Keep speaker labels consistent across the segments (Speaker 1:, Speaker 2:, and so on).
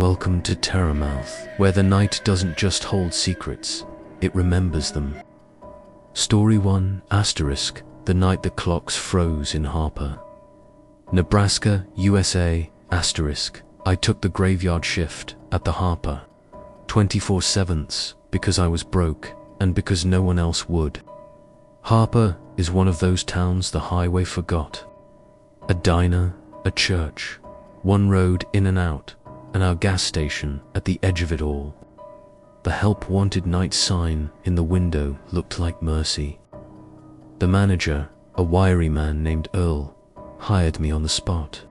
Speaker 1: Welcome to Terrormouth, where the night doesn't just hold secrets, it remembers them. Story 1 ** The night the clocks froze in Harper. Nebraska, USA ** I took the graveyard shift at the Harper. 24/7 because I was broke and because no one else would. Harper is one of those towns the highway forgot. A diner, a church, one road in and out, and our gas station at the edge of it all. The help wanted night sign in the window looked like mercy. The manager, a wiry man named Earl, hired me on the spot.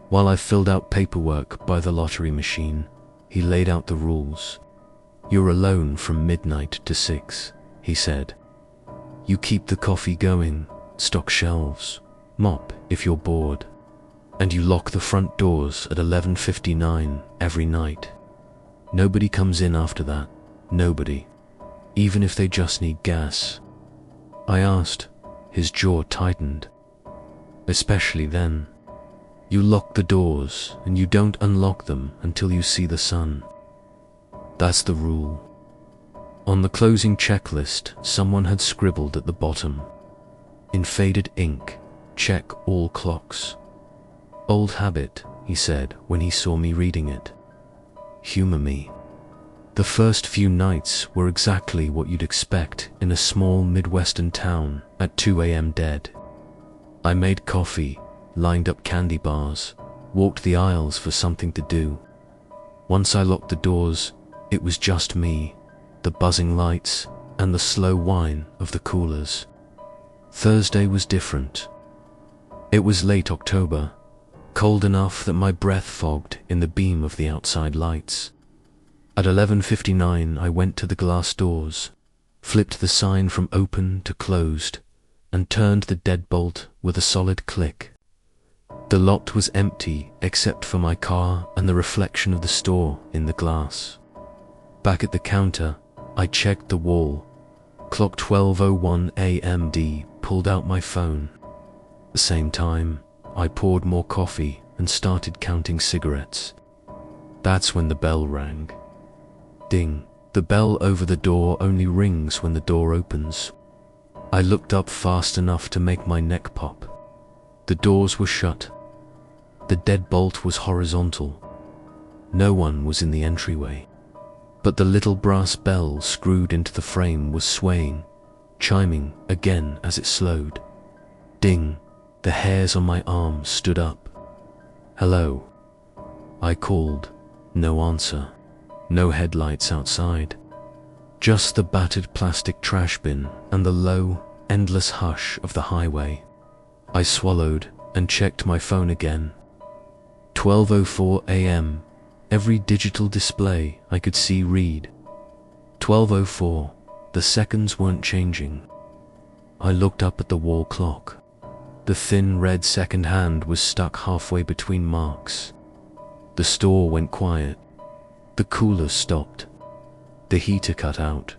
Speaker 1: While I filled out paperwork by the lottery machine, he laid out the rules. You're alone from midnight to 6, he said. You keep the coffee going, stock shelves, mop if you're bored, and you lock the front doors at 11:59 every night. Nobody comes in after that, nobody, even if they just need gas. I asked, his jaw tightened. Especially then. You lock the doors and you don't unlock them until you see the sun. That's the rule. On the closing checklist, someone had scribbled at the bottom, in faded ink, check all clocks. Old habit, he said when he saw me reading it. Humor me. The first few nights were exactly what you'd expect in a small Midwestern town at 2 a.m. dead. I made coffee, lined up candy bars, walked the aisles for something to do. Once I locked the doors, it was just me, the buzzing lights, and the slow whine of the coolers. Thursday was different. It was late October, cold enough that my breath fogged in the beam of the outside lights. At 11:59 I went to the glass doors, flipped the sign from open to closed, and turned the deadbolt with a solid click. The lot was empty except for my car and the reflection of the store in the glass. Back at the counter, I checked the wall. Clock 12:01 a.m. pulled out my phone. At the same time, I poured more coffee and started counting cigarettes. That's when the bell rang. Ding. The bell over the door only rings when the door opens. I looked up fast enough to make my neck pop. The doors were shut. The deadbolt was horizontal. No one was in the entryway. But the little brass bell screwed into the frame was swaying, chiming again as it slowed. Ding. The hairs on my arm stood up. Hello. I called. No answer. No headlights outside. Just the battered plastic trash bin and the low, endless hush of the highway. I swallowed and checked my phone again. 12:04 a.m. Every digital display I could see read. 12:04. The seconds weren't changing. I looked up at the wall clock. The thin red second hand was stuck halfway between marks. The store went quiet. The cooler stopped. The heater cut out.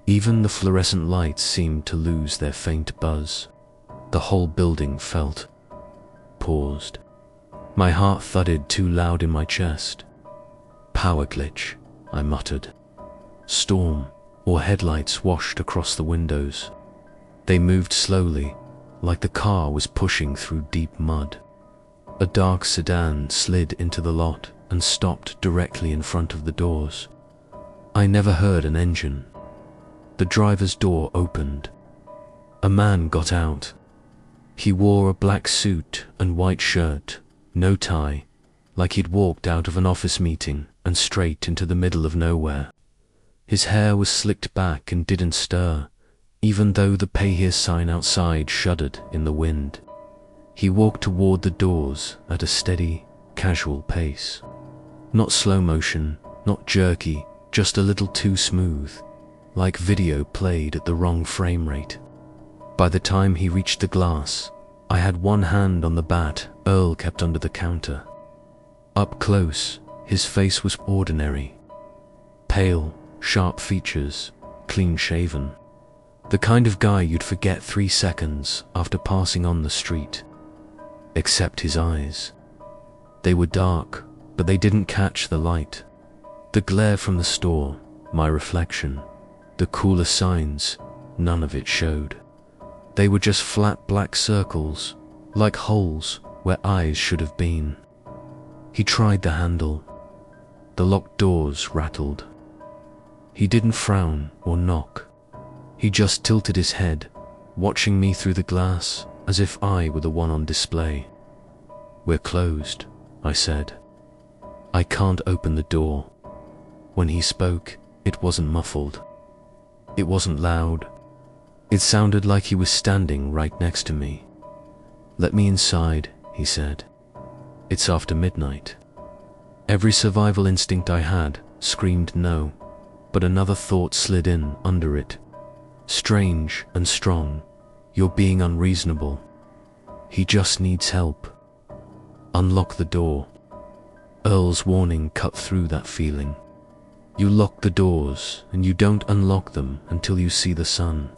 Speaker 1: Even the fluorescent lights seemed to lose their faint buzz. The whole building felt paused. My heart thudded too loud in my chest. Power glitch, I muttered. Storm, or headlights washed across the windows. They moved slowly, like the car was pushing through deep mud. A dark sedan slid into the lot and stopped directly in front of the doors. I never heard an engine. The driver's door opened. A man got out. He wore a black suit and white shirt, no tie, like he'd walked out of an office meeting and straight into the middle of nowhere. His hair was slicked back and didn't stir, even though the pay here sign outside shuddered in the wind. He walked toward the doors at a steady, casual pace. Not slow motion, not jerky, just a little too smooth, like video played at the wrong frame rate. By the time he reached the glass, I had one hand on the bat Earl kept under the counter. Up close, his face was ordinary. Pale, sharp features, clean-shaven. The kind of guy you'd forget 3 seconds after passing on the street. Except his eyes. They were dark, but they didn't catch the light. The glare from the store, my reflection, the cooler signs, none of it showed. They were just flat black circles, like holes where eyes should have been. He tried the handle. The locked doors rattled. He didn't frown or knock. He just tilted his head, watching me through the glass as if I were the one on display. "We're closed," I said. "I can't open the door." When he spoke, it wasn't muffled. It wasn't loud. It sounded like he was standing right next to me. "Let me inside," he said. "It's after midnight." Every survival instinct I had screamed no, but another thought slid in under it. Strange and strong, "You're being unreasonable. He just needs help. Unlock the door." Earl's warning cut through that feeling. You lock the doors, and you don't unlock them until you see the sun.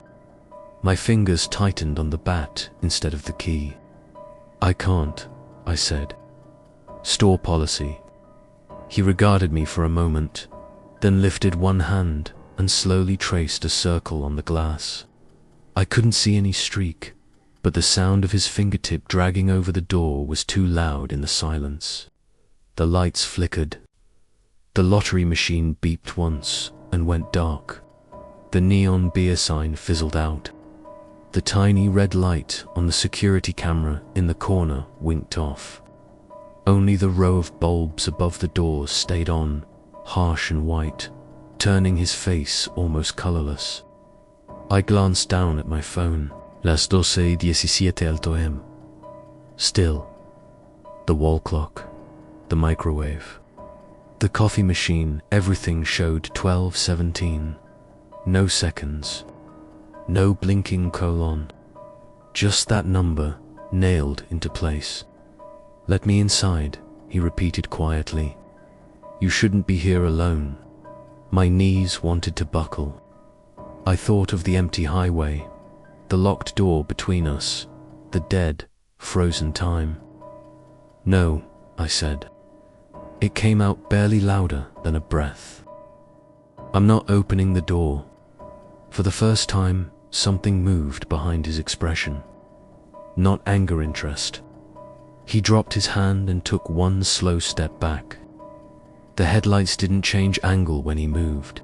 Speaker 1: My fingers tightened on the bat instead of the key. "I can't," I said. "Store policy." He regarded me for a moment, then lifted one hand and slowly traced a circle on the glass. I couldn't see any streak, but the sound of his fingertip dragging over the door was too loud in the silence. The lights flickered. The lottery machine beeped once and went dark. The neon beer sign fizzled out. The tiny red light on the security camera in the corner winked off. Only the row of bulbs above the doors stayed on, harsh and white, turning his face almost colorless. I glanced down at my phone. Las 12:17 alto M. Still. The wall clock. The microwave. The coffee machine, everything showed 12:17. No seconds. No blinking colon. Just that number, nailed into place. "Let me inside," he repeated quietly. "You shouldn't be here alone." My knees wanted to buckle. I thought of the empty highway, the locked door between us, the dead, frozen time. "No," I said. It came out barely louder than a breath. "I'm not opening the door." For the first time, something moved behind his expression. Not anger, interest. He dropped his hand and took one slow step back. The headlights didn't change angle when he moved.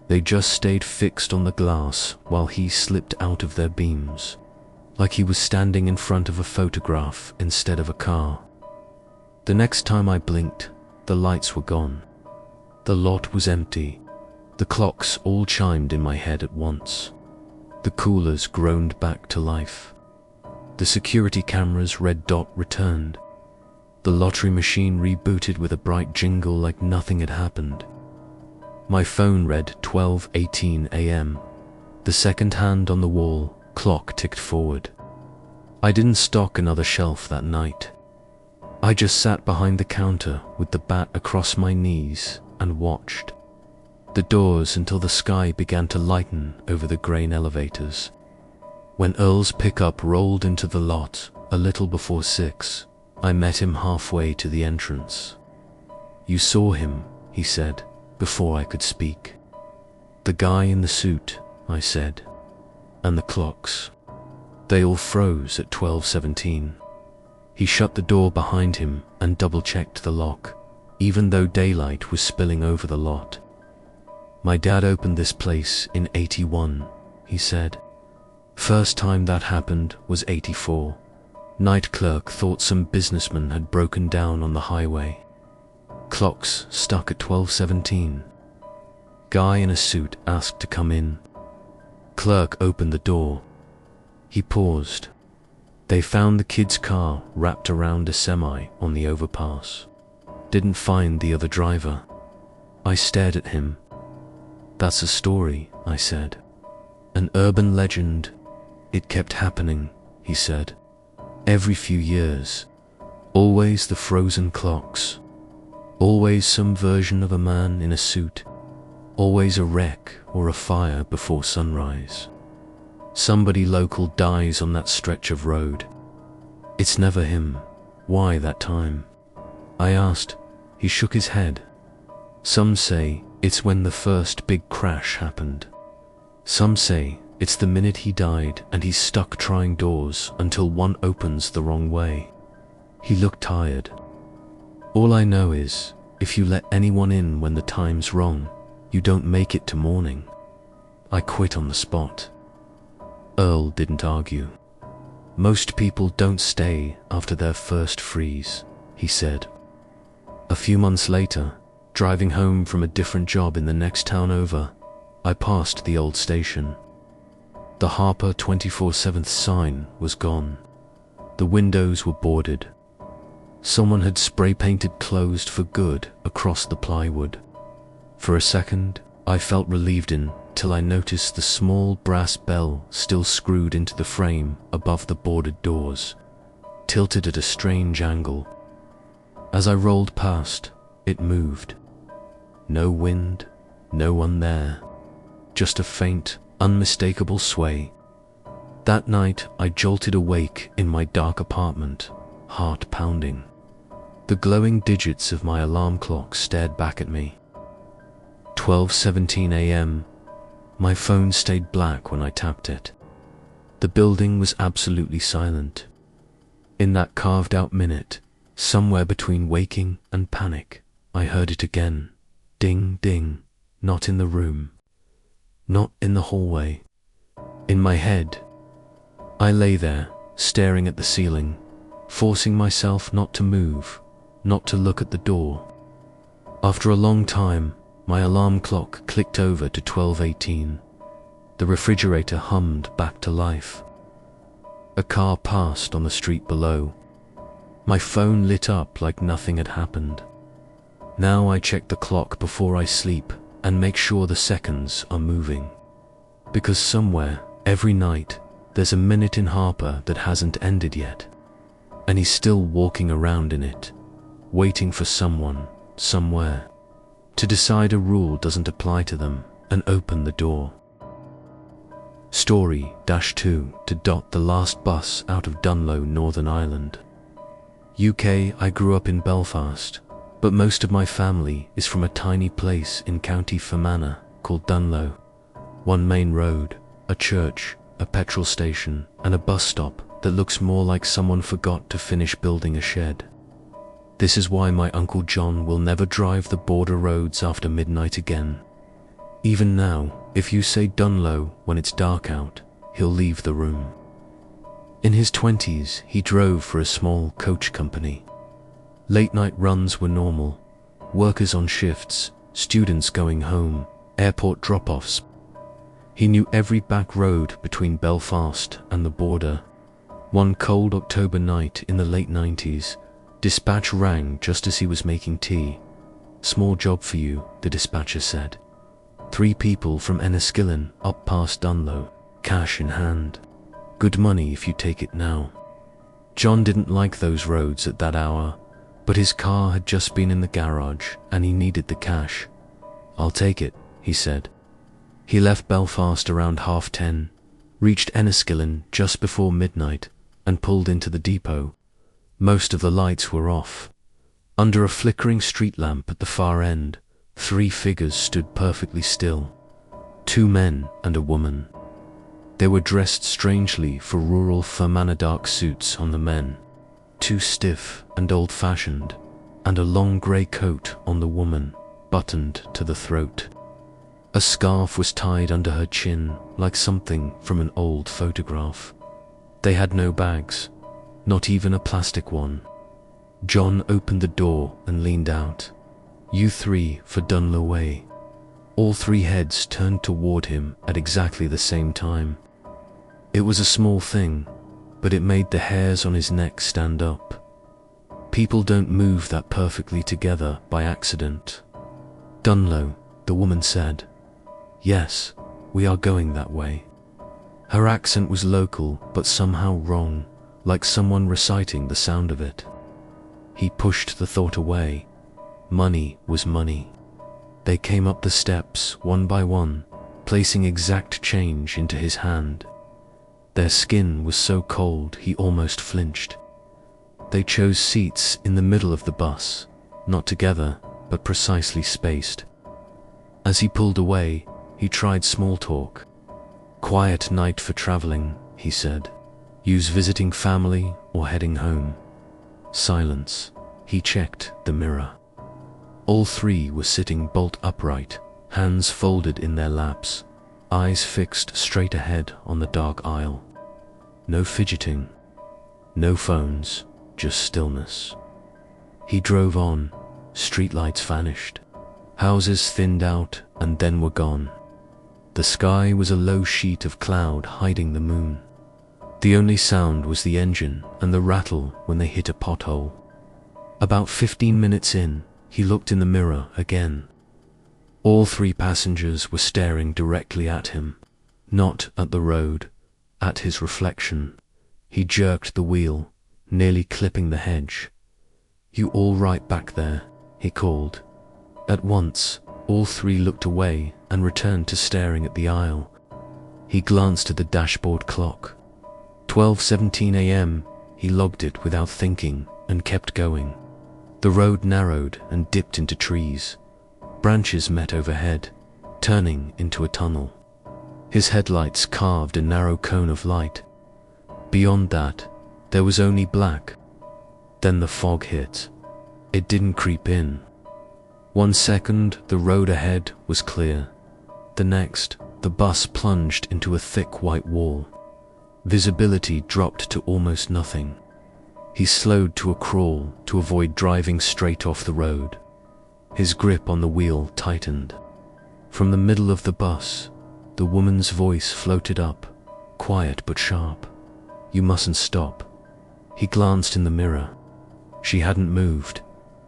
Speaker 1: They just stayed fixed on the glass while he slipped out of their beams, like he was standing in front of a photograph instead of a car. The next time I blinked, the lights were gone. The lot was empty. The clocks all chimed in my head at once. The coolers groaned back to life. The security camera's red dot returned. The lottery machine rebooted with a bright jingle like nothing had happened. My phone read 12:18 a.m. The second hand on the wall clock ticked forward. I didn't stock another shelf that night. I just sat behind the counter with the bat across my knees and watched the doors until the sky began to lighten over the grain elevators. When Earl's pickup rolled into the lot a little before 6, I met him halfway to the entrance. "You saw him," he said, before I could speak. "The guy in the suit," I said. "And the clocks. They all froze at 12:17. He shut the door behind him and double-checked the lock, even though daylight was spilling over the lot. "My dad opened this place in 81, he said. "First time that happened was 84. Night clerk thought some businessman had broken down on the highway. Clocks stuck at 12:17. Guy in a suit asked to come in. Clerk opened the door. He paused. They found the kid's car wrapped around a semi on the overpass. Didn't find the other driver." I stared at him. "That's a story," I said. "An urban legend. It kept happening," he said. "Every few years. Always the frozen clocks. Always some version of a man in a suit. Always a wreck or a fire before sunrise. Somebody local dies on that stretch of road. It's never him. Why that time?" I asked, He shook his head. Some say it's when the first big crash happened. Some say it's the minute he died and he's stuck trying doors until one opens the wrong way. He looked tired. All I know is, if you let anyone in when the time's wrong, you don't make it to morning. I quit on the spot. Earl didn't argue. Most people don't stay after their first freeze, he said. A few months later, driving home from a different job in the next town over, I passed the old station. The Harper 24/7 sign was gone. The windows were boarded. Someone had spray-painted closed for good across the plywood. For a second, I felt relieved till I noticed the small brass bell still screwed into the frame above the boarded doors, tilted at a strange angle. As I rolled past, it moved. No wind, no one there, just a faint, unmistakable sway. That night, I jolted awake in my dark apartment, heart pounding. The glowing digits of my alarm clock stared back at me. 12:17 a.m. My phone stayed black when I tapped it. The building was absolutely silent. In that carved-out minute, somewhere between waking and panic, I heard it again. Ding, ding. Not in the room. Not in the hallway. In my head. I lay there, staring at the ceiling, forcing myself not to move, not to look at the door. After a long time, my alarm clock clicked over to 12:18. The refrigerator hummed back to life. A car passed on the street below. My phone lit up like nothing had happened. Now I check the clock before I sleep and make sure the seconds are moving. Because somewhere, every night, there's a minute in Harper that hasn't ended yet. And he's still walking around in it, waiting for someone, somewhere, to decide a rule doesn't apply to them and open the door. Story -2 to dot the last bus out of Dunloe, Northern Ireland. UK. I grew up in Belfast, but most of my family is from a tiny place in County Fermanagh called Dunloe. One main road, a church, a petrol station, and a bus stop that looks more like someone forgot to finish building a shed. This is why my Uncle John will never drive the border roads after midnight again. Even now, if you say Dunloe when it's dark out, he'll leave the room. In his 20s, he drove for a small coach company. Late-night runs were normal. Workers on shifts, students going home, airport drop-offs. He knew every back road between Belfast and the border. One cold October night in the late 90s, dispatch rang just as he was making tea. "Small job for you," the dispatcher said. 3 people from Enniskillen up past Dunloe, cash in hand. Good money if you take it now. John didn't like those roads at that hour, but his car had just been in the garage and he needed the cash. "I'll take it," he said. He left Belfast around 10:30, reached Enniskillen just before midnight, and pulled into the depot. Most of the lights were off. Under a flickering street lamp at the far end, 3 figures stood perfectly still. 2 men and a woman. They were dressed strangely for rural Fermanagh dark suits on the men, too stiff and old-fashioned, and a long grey coat on the woman, buttoned to the throat. A scarf was tied under her chin like something from an old photograph. They had no bags, not even a plastic one. John opened the door and leaned out. "You 3 for Dunloe Way." All 3 heads turned toward him at exactly the same time. It was a small thing, but it made the hairs on his neck stand up. People don't move that perfectly together by accident. "Dunloe," the woman said. "Yes, we are going that way." Her accent was local, but somehow wrong, like someone reciting the sound of it. He pushed the thought away. Money was money. They came up the steps, one by one, placing exact change into his hand. Their skin was so cold he almost flinched. They chose seats in the middle of the bus, not together, but precisely spaced. As he pulled away, he tried small talk. "Quiet night for traveling," he said. "Use visiting family or heading home." Silence. He checked the mirror. All three were sitting bolt upright, hands folded in their laps, eyes fixed straight ahead on the dark aisle. No fidgeting, no phones, just stillness. He drove on. Streetlights vanished. Houses thinned out and then were gone. The sky was a low sheet of cloud hiding the moon. The only sound was the engine and the rattle when they hit a pothole. About 15 minutes in, he looked in the mirror again. All three passengers were staring directly at him, not at the road, at his reflection. He jerked the wheel, nearly clipping the hedge. "You all right back there?" he called. At once, all three looked away and returned to staring at the aisle. He glanced at the dashboard clock. 12:17 a.m. He logged it without thinking and kept going. The road narrowed and dipped into trees. Branches met overhead, turning into a tunnel. His headlights carved a narrow cone of light. Beyond that, there was only black. Then the fog hit. It didn't creep in. 1 second, the road ahead was clear. The next, the bus plunged into a thick white wall. Visibility dropped to almost nothing. He slowed to a crawl to avoid driving straight off the road. His grip on the wheel tightened. From the middle of the bus, the woman's voice floated up, quiet but sharp. "You mustn't stop." He glanced in the mirror. She hadn't moved,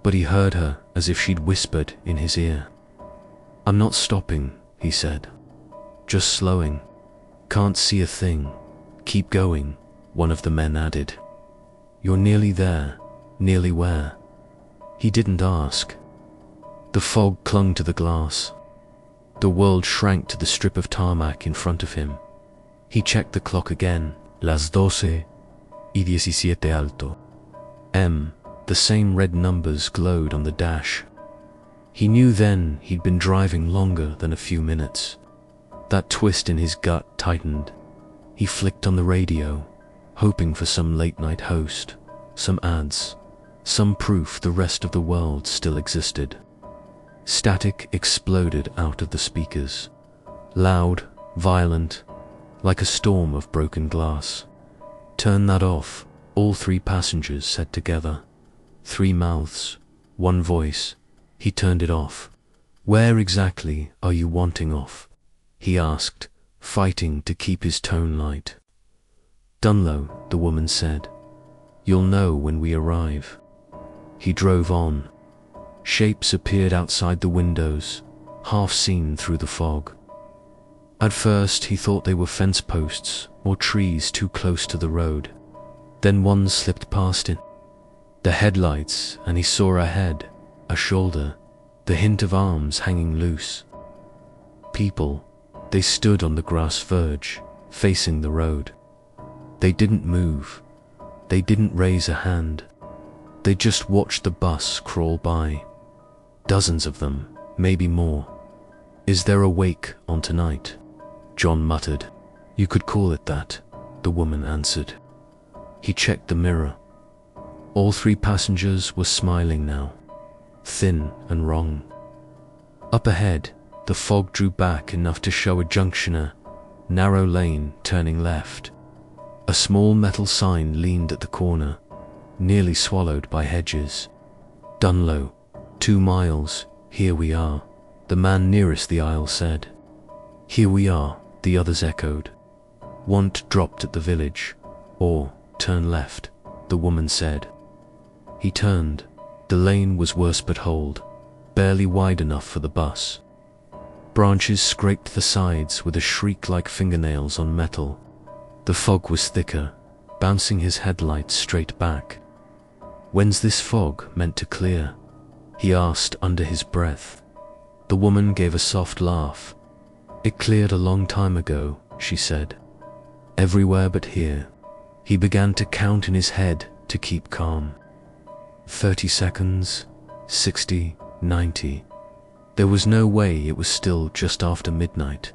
Speaker 1: but he heard her as if she'd whispered in his ear. "I'm not stopping," he said. "Just slowing. Can't see a thing. Keep going," one of the men added. "You're nearly there." "Nearly where?" He didn't ask. The fog clung to the glass. The world shrank to the strip of tarmac in front of him. He checked the clock again. Las 12:17 alto. The same red numbers glowed on the dash. He knew then he'd been driving longer than a few minutes. That twist in his gut tightened. He flicked on the radio, hoping for some late-night host, some ads, some proof the rest of the world still existed. Static exploded out of the speakers, loud, violent, like a storm of broken glass. "Turn that off," all three passengers said together. 3 mouths, 1 voice. He turned it off. "Where exactly are you wanting off?" he asked, fighting to keep his tone light. "Dunlow," the woman said. "You'll know when we arrive." He drove on. Shapes appeared outside the windows, half seen through the fog. At first he thought they were fence posts or trees too close to the road. Then one slipped past it. The headlights, and he saw a head, a shoulder, the hint of arms hanging loose. People. They stood on the grass verge, facing the road. They didn't move. They didn't raise a hand. They just watched the bus crawl by. Dozens of them, maybe more. "Is there a wake on tonight?" John muttered. "You could call it that," the woman answered. He checked the mirror. All three passengers were smiling now, thin and wrong. Up ahead, the fog drew back enough to show a junctioner, narrow lane turning left. A small metal sign leaned at the corner, nearly swallowed by hedges. "Dunlow, 2 miles, here we are," the man nearest the aisle said. "Here we are," the others echoed. "Want dropped at the village, or turn left," the woman said. He turned. The lane was worse but hold, barely wide enough for the bus. Branches scraped the sides with a shriek like fingernails on metal. The fog was thicker, bouncing his headlights straight back. "When's this fog meant to clear?" he asked under his breath. The woman gave a soft laugh. "It cleared a long time ago," she said. "Everywhere but here." He began to count in his head to keep calm. 30 seconds, 60, 90. There was no way it was still just after midnight.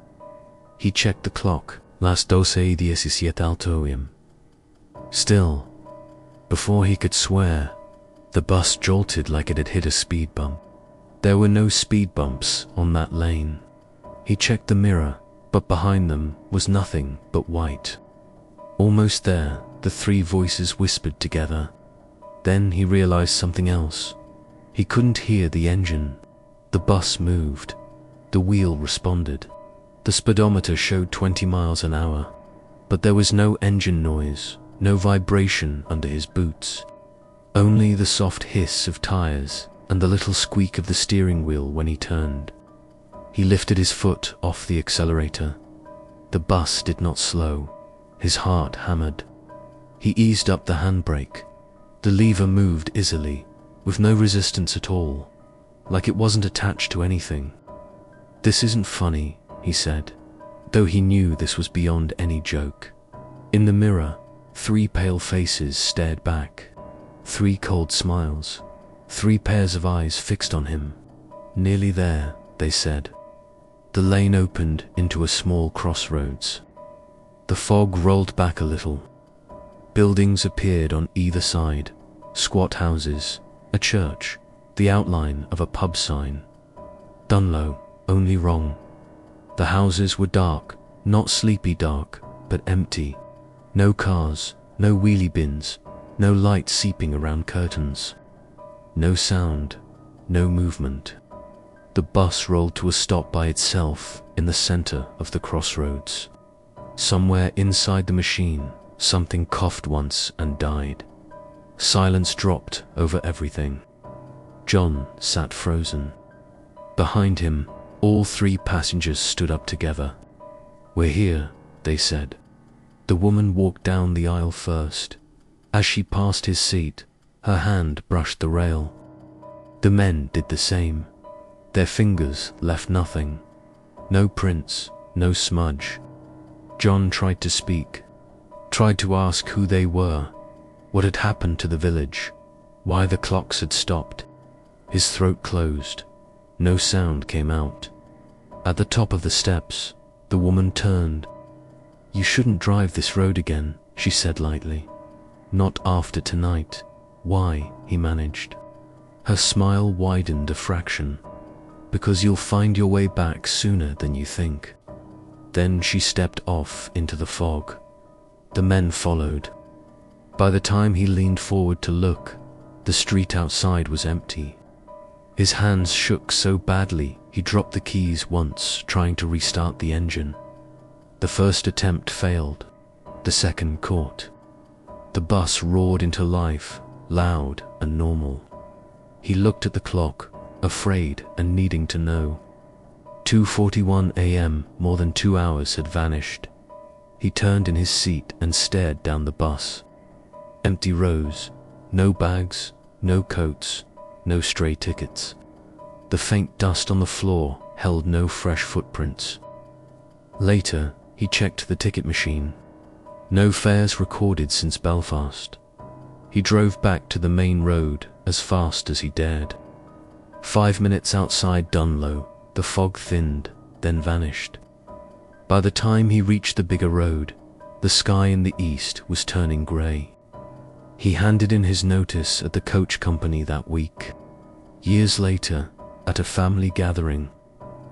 Speaker 1: He checked the clock. Las 12:17 a.m. Still, before he could swear, the bus jolted like it had hit a speed bump. There were no speed bumps on that lane. He checked the mirror, but behind them was nothing but white. Almost there, the three voices whispered together. Then he realized something else. He couldn't hear the engine. The bus moved. The wheel responded. The speedometer showed 20 miles an hour, but there was no engine noise, no vibration under his boots. Only the soft hiss of tires and the little squeak of the steering wheel when he turned. He lifted his foot off the accelerator. The bus did not slow. His heart hammered. He eased up the handbrake. The lever moved easily, with no resistance at all, like it wasn't attached to anything. "This isn't funny," he said, though he knew this was beyond any joke. In the mirror, three pale faces stared back. Three cold smiles. Three pairs of eyes fixed on him. "Nearly there," they said. The lane opened into a small crossroads. The fog rolled back a little. Buildings appeared on either side. Squat houses, a church, the outline of a pub sign. Dunlow, only wrong. The houses were dark, not sleepy dark, but empty. No cars, no wheelie bins, no light seeping around curtains. No sound, no movement. The bus rolled to a stop by itself in the center of the crossroads. Somewhere inside the machine, something coughed once and died. Silence dropped over everything. John sat frozen. Behind him, all three passengers stood up together. "We're here," they said. The woman walked down the aisle first. As she passed his seat, her hand brushed the rail. The men did the same. Their fingers left nothing. No prints, no smudge. John tried to speak, tried to ask who they were, what had happened to the village, why the clocks had stopped. His throat closed. No sound came out. At the top of the steps, the woman turned. "You shouldn't drive this road again," she said lightly. "Not after tonight." "Why?" he managed. Her smile widened a fraction. "Because you'll find your way back sooner than you think." Then she stepped off into the fog. The men followed. By the time he leaned forward to look, the street outside was empty. His hands shook so badly he dropped the keys once, trying to restart the engine. The first attempt failed. The second caught. The bus roared into life, loud and normal. He looked at the clock, afraid and needing to know. 2:41 a.m., more than 2 hours had vanished. He turned in his seat and stared down the bus. Empty rows, no bags, no coats, no stray tickets. The faint dust on the floor held no fresh footprints. Later, he checked the ticket machine. No fares recorded since Belfast. He drove back to the main road as fast as he dared. 5 minutes outside Dunlow, the fog thinned, then vanished. By the time he reached the bigger road, the sky in the east was turning grey. He handed in his notice at the coach company that week. Years later, at a family gathering,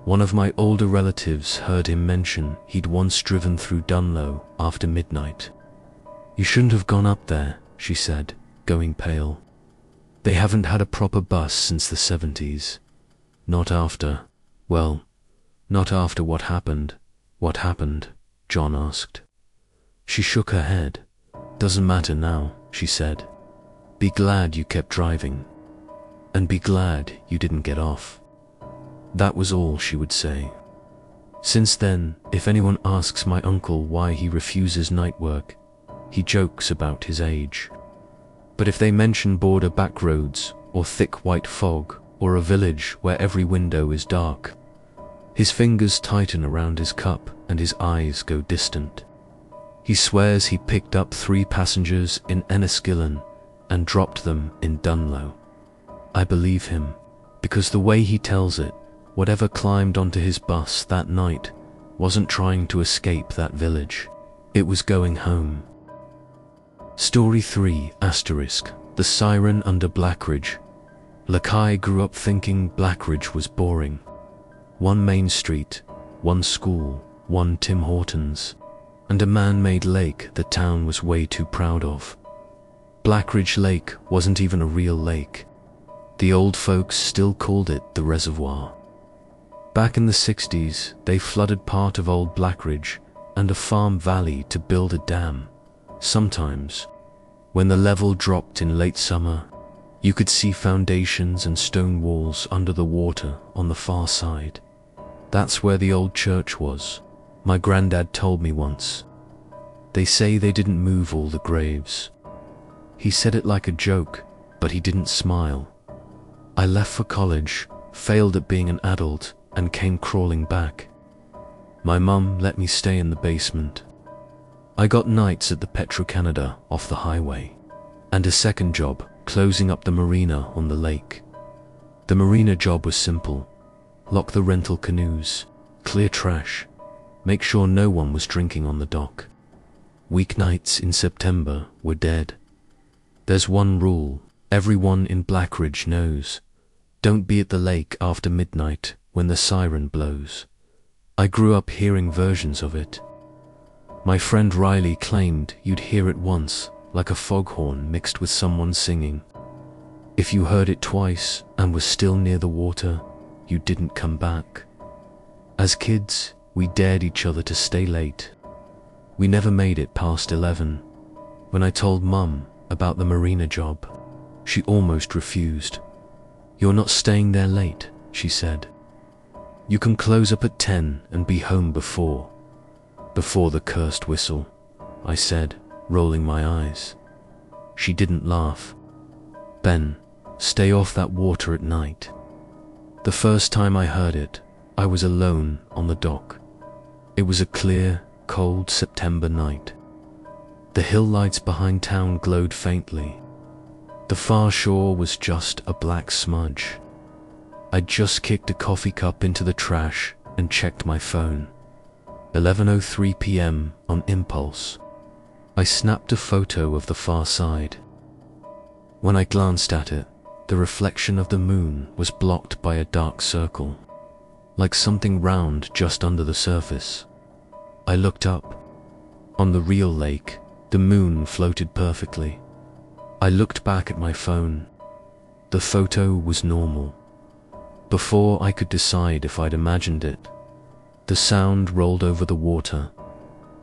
Speaker 1: one of my older relatives heard him mention he'd once driven through Dunlow after midnight. "You shouldn't have gone up there," she said, going pale. "They haven't had a proper bus since the 70s. Not after, well, not after what happened." "What happened?" John asked. She shook her head. "Doesn't matter now," she said. "Be glad you kept driving. And be glad you didn't get off." That was all she would say. Since then, if anyone asks my uncle why he refuses night work, he jokes about his age. But if they mention border back roads, or thick white fog, or a village where every window is dark, his fingers tighten around his cup and his eyes go distant. He swears he picked up 3 passengers in Enniskillen and dropped them in Dunlow. I believe him, because the way he tells it, whatever climbed onto his bus that night wasn't trying to escape that village. It was going home. Story 3 asterisk, the siren under Blackridge. Lakai grew up thinking Blackridge was boring. One main street, one school, one Tim Hortons, and a man-made lake the town was way too proud of. Blackridge Lake wasn't even a real lake. The old folks still called it the reservoir. Back in the 60s, they flooded part of old Blackridge and a farm valley to build a dam. Sometimes, when the level dropped in late summer, you could see foundations and stone walls under the water on the far side. That's where the old church was, my granddad told me once. They say they didn't move all the graves. He said it like a joke, but he didn't smile. I left for college, failed at being an adult, and came crawling back. My mum let me stay in the basement. I got nights at the Petro-Canada off the highway, and a second job closing up the marina on the lake. The marina job was simple: lock the rental canoes, clear trash, make sure no one was drinking on the dock. Weeknights in September were dead. There's one rule everyone in Blackridge knows: don't be at the lake after midnight when the siren blows. I grew up hearing versions of it. My friend Riley claimed you'd hear it once, like a foghorn mixed with someone singing. If you heard it twice and was still near the water, you didn't come back. As kids, we dared each other to stay late. We never made it past 11. When I told Mum about the marina job, she almost refused. "You're not staying there late," she said. "You can close up at 10 and be home before the cursed whistle," I said, rolling my eyes. She didn't laugh. "Ben, stay off that water at night." The first time I heard it, I was alone on the dock. It was a clear, cold September night. The hill lights behind town glowed faintly. The far shore was just a black smudge. I'd just kicked a coffee cup into the trash and checked my phone. 11:03 p.m. on impulse. I snapped a photo of the far side. When I glanced at it, the reflection of the moon was blocked by a dark circle, like something round just under the surface. I looked up. On the real lake, the moon floated perfectly. I looked back at my phone. The photo was normal. Before I could decide if I'd imagined it, the sound rolled over the water,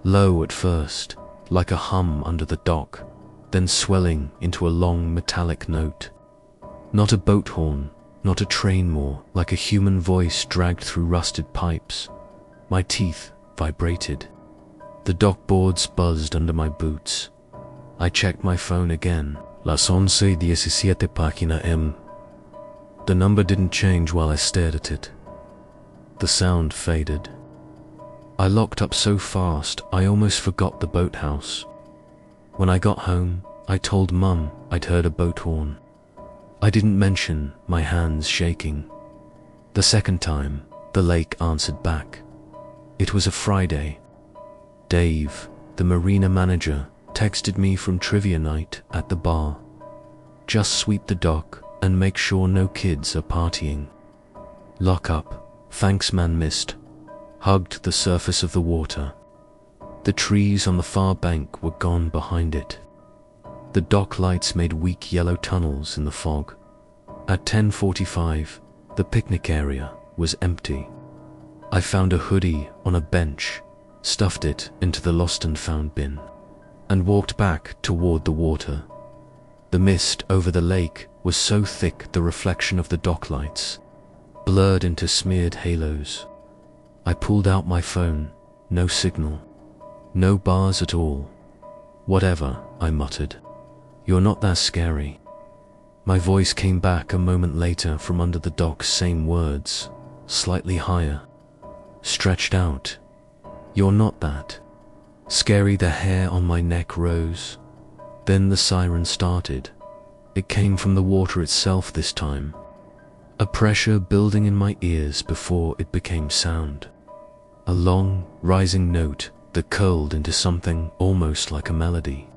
Speaker 1: low at first, like a hum under the dock, then swelling into a long metallic note. Not a boat horn, not a train moor, like a human voice dragged through rusted pipes. My teeth vibrated. The dock boards buzzed under my boots. I checked my phone again. Las 11:17 página M. The number didn't change while I stared at it. The sound faded. I locked up so fast I almost forgot the boathouse. When I got home, I told Mum I'd heard a boat horn. I didn't mention my hands shaking. The second time, the lake answered back. It was a Friday. Dave, the marina manager, texted me from trivia night at the bar. "Just sweep the dock and make sure no kids are partying." "Lock up. Thanks man." Mist hugged the surface of the water. The trees on the far bank were gone behind it. The dock lights made weak yellow tunnels in the fog. At 10:45, the picnic area was empty. I found a hoodie on a bench, stuffed it into the lost and found bin, and walked back toward the water. The mist over the lake was so thick the reflection of the dock lights blurred into smeared halos. I pulled out my phone. No signal. No bars at all. "Whatever," I muttered. "You're not that scary." My voice came back a moment later from under the dock, same words, slightly higher, stretched out. "You're not that scary." The hair on my neck rose. Then the siren started. It came from the water itself this time, a pressure building in my ears before it became sound. A long, rising note that curled into something almost like a melody.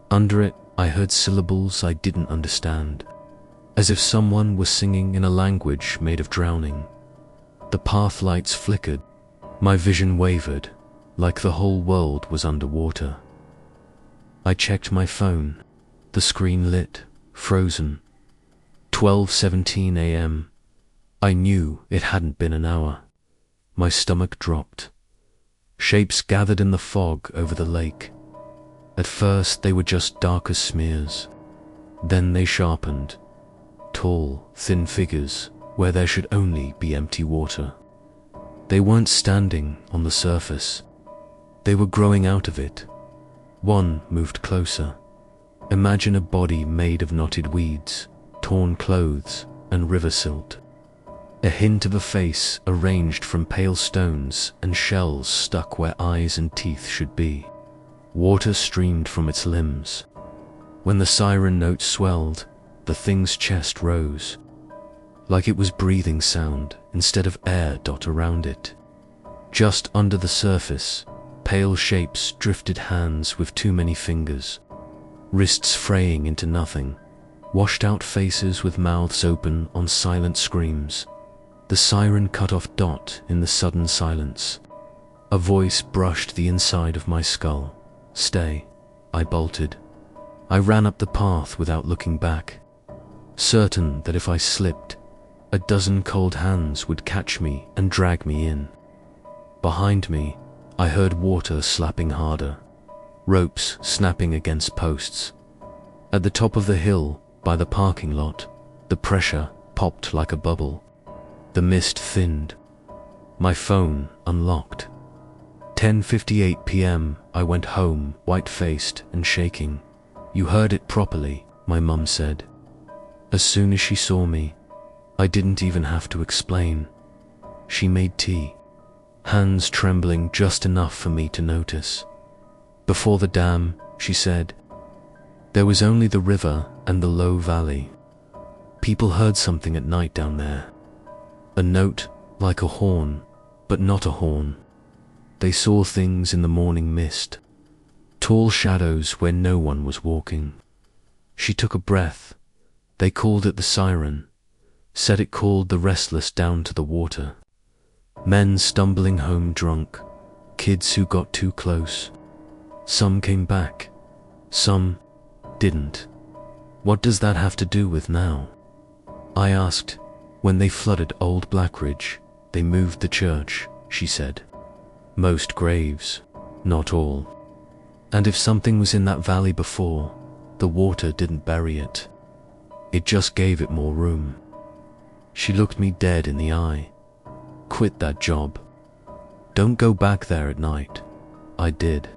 Speaker 1: Under it, I heard syllables I didn't understand, as if someone was singing in a language made of drowning. The path lights flickered. My vision wavered, like the whole world was underwater. I checked my phone. The screen lit, frozen. 12:17 a.m. I knew it hadn't been an hour. My stomach dropped. Shapes gathered in the fog over the lake. At first they were just darker smears. Then they sharpened. Tall, thin figures where there should only be empty water. They weren't standing on the surface. They were growing out of it. One moved closer. Imagine a body made of knotted weeds, torn clothes, and river silt. A hint of a face arranged from pale stones and shells stuck where eyes and teeth should be. Water streamed from its limbs. When the siren note swelled, the thing's chest rose, like it was breathing sound instead of air dot around it. Just under the surface, pale shapes drifted, hands with too many fingers, wrists fraying into nothing, washed out faces with mouths open on silent screams. The siren cut off dot in the sudden silence. A voice brushed the inside of my skull. Stay, I bolted. I ran up the path without looking back, certain that if I slipped, a dozen cold hands would catch me and drag me in. Behind me, I heard water slapping harder, ropes snapping against posts. At the top of the hill, by the parking lot, the pressure popped like a bubble. The mist thinned. My phone unlocked. 10:58 p.m. I went home, white-faced and shaking. You heard it properly, my mum said. As soon as she saw me, I didn't even have to explain. She made tea, hands trembling just enough for me to notice. Before the dam, she said, there was only the river and the low valley. People heard something at night down there. A note like a horn, but not a horn. They saw things in the morning mist, tall shadows where no one was walking. She took a breath. They called it the siren, said it called the restless down to the water. Men stumbling home drunk, kids who got too close. Some came back, some didn't. What does that have to do with now? I asked. When they flooded Old Blackridge, they moved the church, she said. Most graves, not all. And if something was in that valley before, the water didn't bury it. It just gave it more room. She looked me dead in the eye. Quit that job. Don't go back there at night. I did.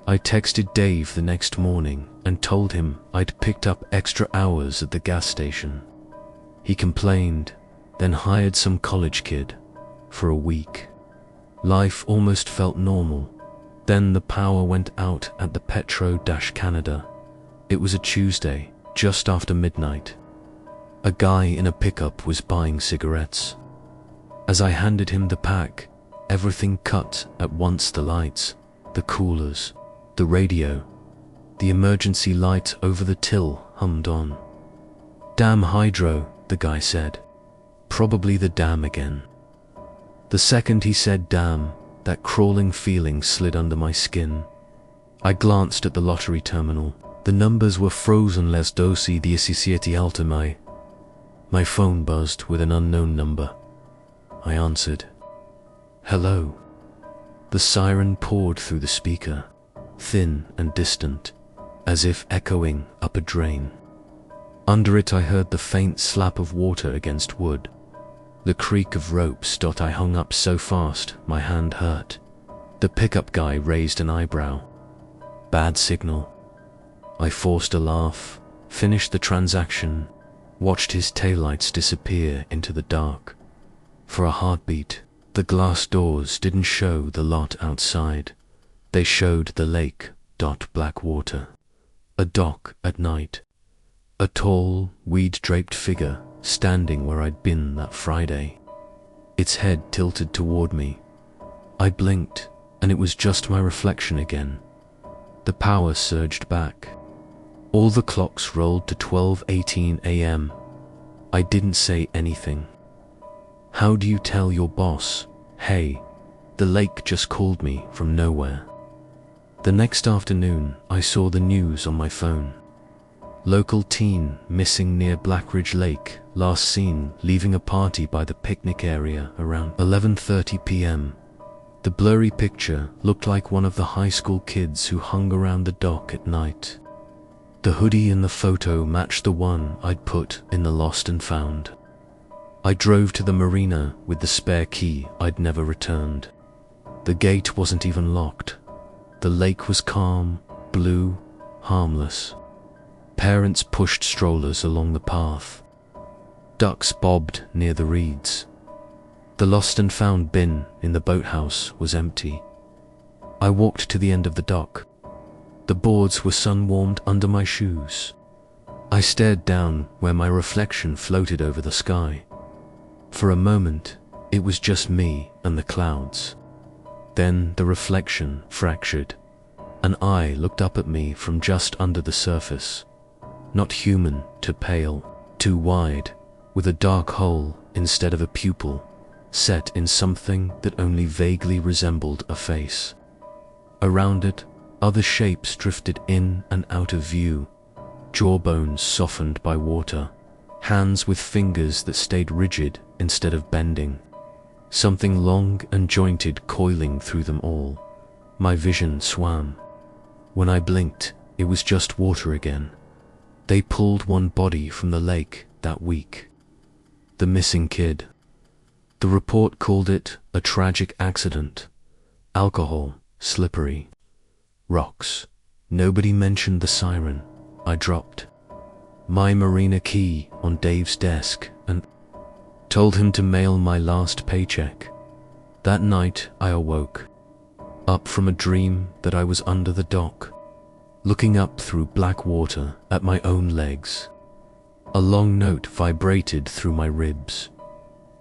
Speaker 1: I texted Dave the next morning and told him I'd picked up extra hours at the gas station. He complained, then hired some college kid for a week. Life almost felt normal. Then the power went out at the Petro-Canada. It was a Tuesday, just after midnight. A guy in a pickup was buying cigarettes. As I handed him the pack, everything cut at once. The lights, the coolers, the radio, the emergency light over the till hummed on. Damn hydro, the guy said. Probably the dam again. The second he said damn, that crawling feeling slid under my skin. I glanced at the lottery terminal. The numbers were frozen. Les 12-17 ultimi. My phone buzzed with an unknown number. I answered. Hello. The siren poured through the speaker, thin and distant, as if echoing up a drain. Under it I heard the faint slap of water against wood, the creak of ropes. I hung up so fast my hand hurt. The pickup guy raised an eyebrow. Bad signal. I forced a laugh, finished the transaction, watched his taillights disappear into the dark. For a heartbeat, the glass doors didn't show the lot outside. They showed the lake. Black water. A dock at night. A tall, weed-draped figure standing where I'd been that Friday. Its head tilted toward me. I blinked, and it was just my reflection again. The power surged back. All the clocks rolled to 12:18 a.m. I didn't say anything. How do you tell your boss, "Hey, the lake just called me from nowhere"? The next afternoon, I saw the news on my phone. Local teen missing near Blackridge Lake, last seen leaving a party by the picnic area around 11:30 p.m. The blurry picture looked like one of the high school kids who hung around the dock at night. The hoodie in the photo matched the one I'd put in the lost and found. I drove to the marina with the spare key I'd never returned. The gate wasn't even locked. The lake was calm, blue, harmless. Parents pushed strollers along the path. Ducks bobbed near the reeds. The lost and found bin in the boathouse was empty. I walked to the end of the dock. The boards were sun-warmed under my shoes. I stared down where my reflection floated over the sky. For a moment, it was just me and the clouds. Then the reflection fractured. An eye looked up at me from just under the surface. Not human to pale, too wide, with a dark hole instead of a pupil, set in something that only vaguely resembled a face. Around it, other shapes drifted in and out of view, jawbones softened by water, hands with fingers that stayed rigid instead of bending, something long and jointed coiling through them all. My vision swam. When I blinked, it was just water again. They pulled one body from the lake that week. The missing kid. The report called it a tragic accident. Alcohol, slippery. Rocks. Nobody mentioned the siren. I dropped my marina key on Dave's desk and told him to mail my last paycheck. That night I awoke, up from a dream that I was under the dock, looking up through black water at my own legs. A long note vibrated through my ribs.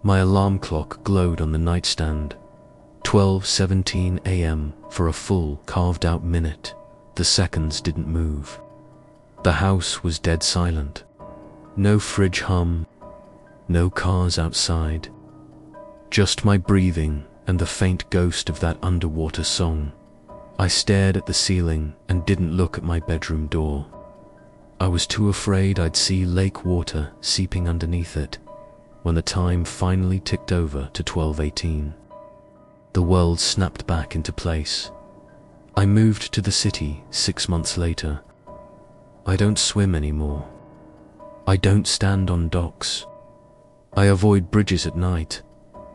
Speaker 1: My alarm clock glowed on the nightstand. 12:17 a.m. for a full carved-out minute. The seconds didn't move. The house was dead silent. No fridge hum, no cars outside. Just my breathing and the faint ghost of that underwater song. I stared at the ceiling and didn't look at my bedroom door. I was too afraid I'd see lake water seeping underneath it when the time finally ticked over to 12:18. The world snapped back into place. I moved to the city 6 months later. I don't swim anymore. I don't stand on docks. I avoid bridges at night,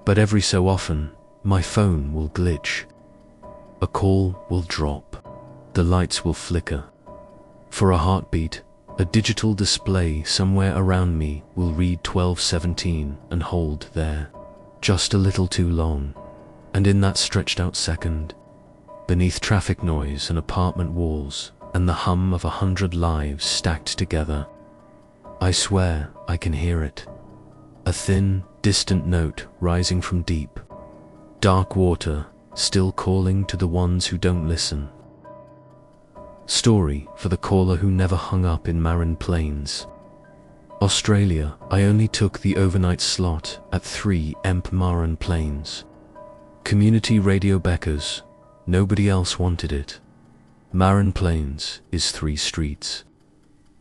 Speaker 1: but every so often, my phone will glitch. A call will drop. The lights will flicker. For a heartbeat, a digital display somewhere around me will read 12:17 and hold there, just a little too long. And in that stretched out second, beneath traffic noise and apartment walls and the hum of 100 lives stacked together, I swear I can hear it. A thin, distant note rising from deep, dark water, still calling to the ones who don't listen. Story for the caller who never hung up in Marin Plains. Australia, I only took the overnight slot at 3 Marin Plains. Community radio Beckers, nobody else wanted it. Marin Plains is 3 streets.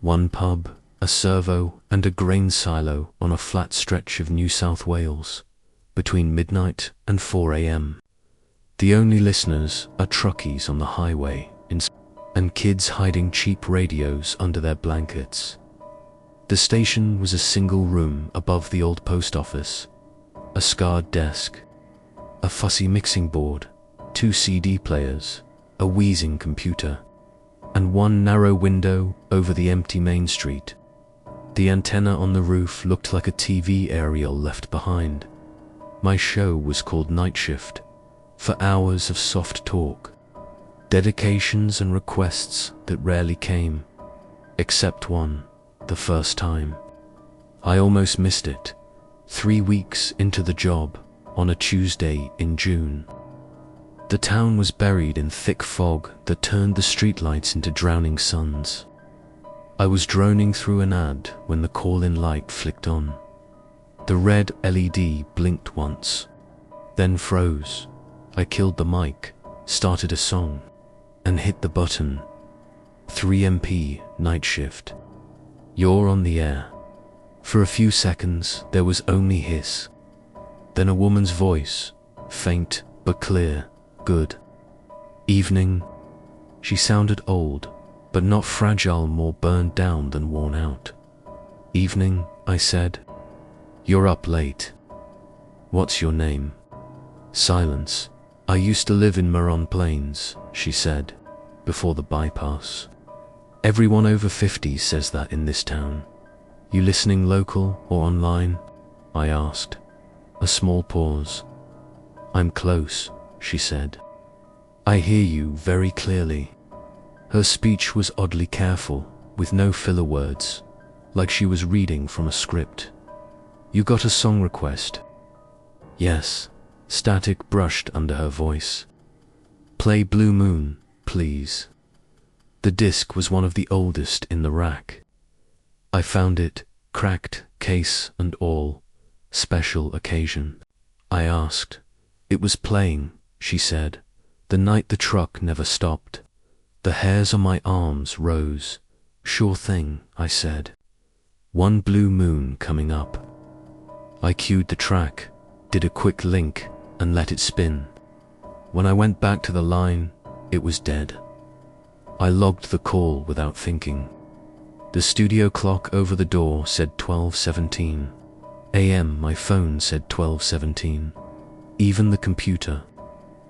Speaker 1: 1 pub, a servo and a grain silo on a flat stretch of New South Wales, between midnight and 4 a.m. The only listeners are truckies on the highway and kids hiding cheap radios under their blankets. The station was a single room above the old post office, a scarred desk, a fussy mixing board, 2 CD players, a wheezing computer, and 1 narrow window over the empty main street. The antenna on the roof looked like a TV aerial left behind. My show was called Night Shift, for hours of soft talk, dedications and requests that rarely came, except one. the first time. I almost missed it. 3 weeks into the job, on a Tuesday in June. The town was buried in thick fog that turned the streetlights into drowning suns. I was droning through an ad when the call-in light flicked on. The red LED blinked once, then froze. I killed the mic, started a song, and hit the button. 3MP night shift. You're on the air. For a few seconds, there was only hiss. Then a woman's voice, faint but clear. Good evening. She sounded old, but not fragile, more burned down than worn out. Evening, I said. You're up late. What's your name? Silence. I used to live in Maron Plains, she said, before the bypass. Everyone over 50 says that in this town. You listening local or online? I asked. A small pause. I'm close, she said. I hear you very clearly. Her speech was oddly careful, with no filler words, like she was reading from a script. You got a song request? Yes. Static brushed under her voice. Play Blue Moon, please. The disc was one of the oldest in the rack. I found it, cracked, case and all. Special occasion. I asked. It was playing, she said, the night the truck never stopped. The hairs on my arms rose. Sure thing, I said. One blue moon coming up. I cued the track, did a quick link, and let it spin. When I went back to the line, it was dead. I logged the call without thinking. The studio clock over the door said 12:17 a.m. My phone said 12:17. Even the computer,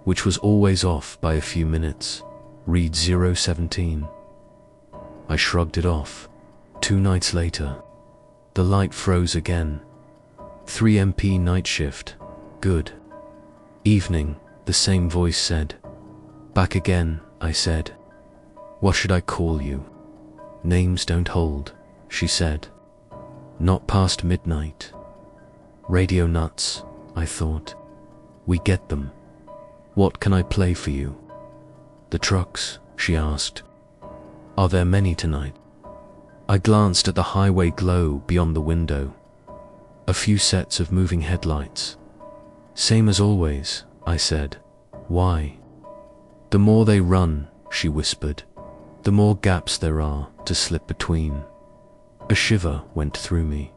Speaker 1: which was always off by a few minutes, read 0:17. I shrugged it off. 2 nights later, the light froze again. 3MP night shift. Good evening, the same voice said. Back again, I said. What should I call you? Names don't hold, she said. Not past midnight. Radio nuts, I thought. We get them. What can I play for you? The trucks, she asked. Are there many tonight? I glanced at the highway glow beyond the window. A few sets of moving headlights. Same as always, I said. Why? The more they run, she whispered, the more gaps there are to slip between. A shiver went through me.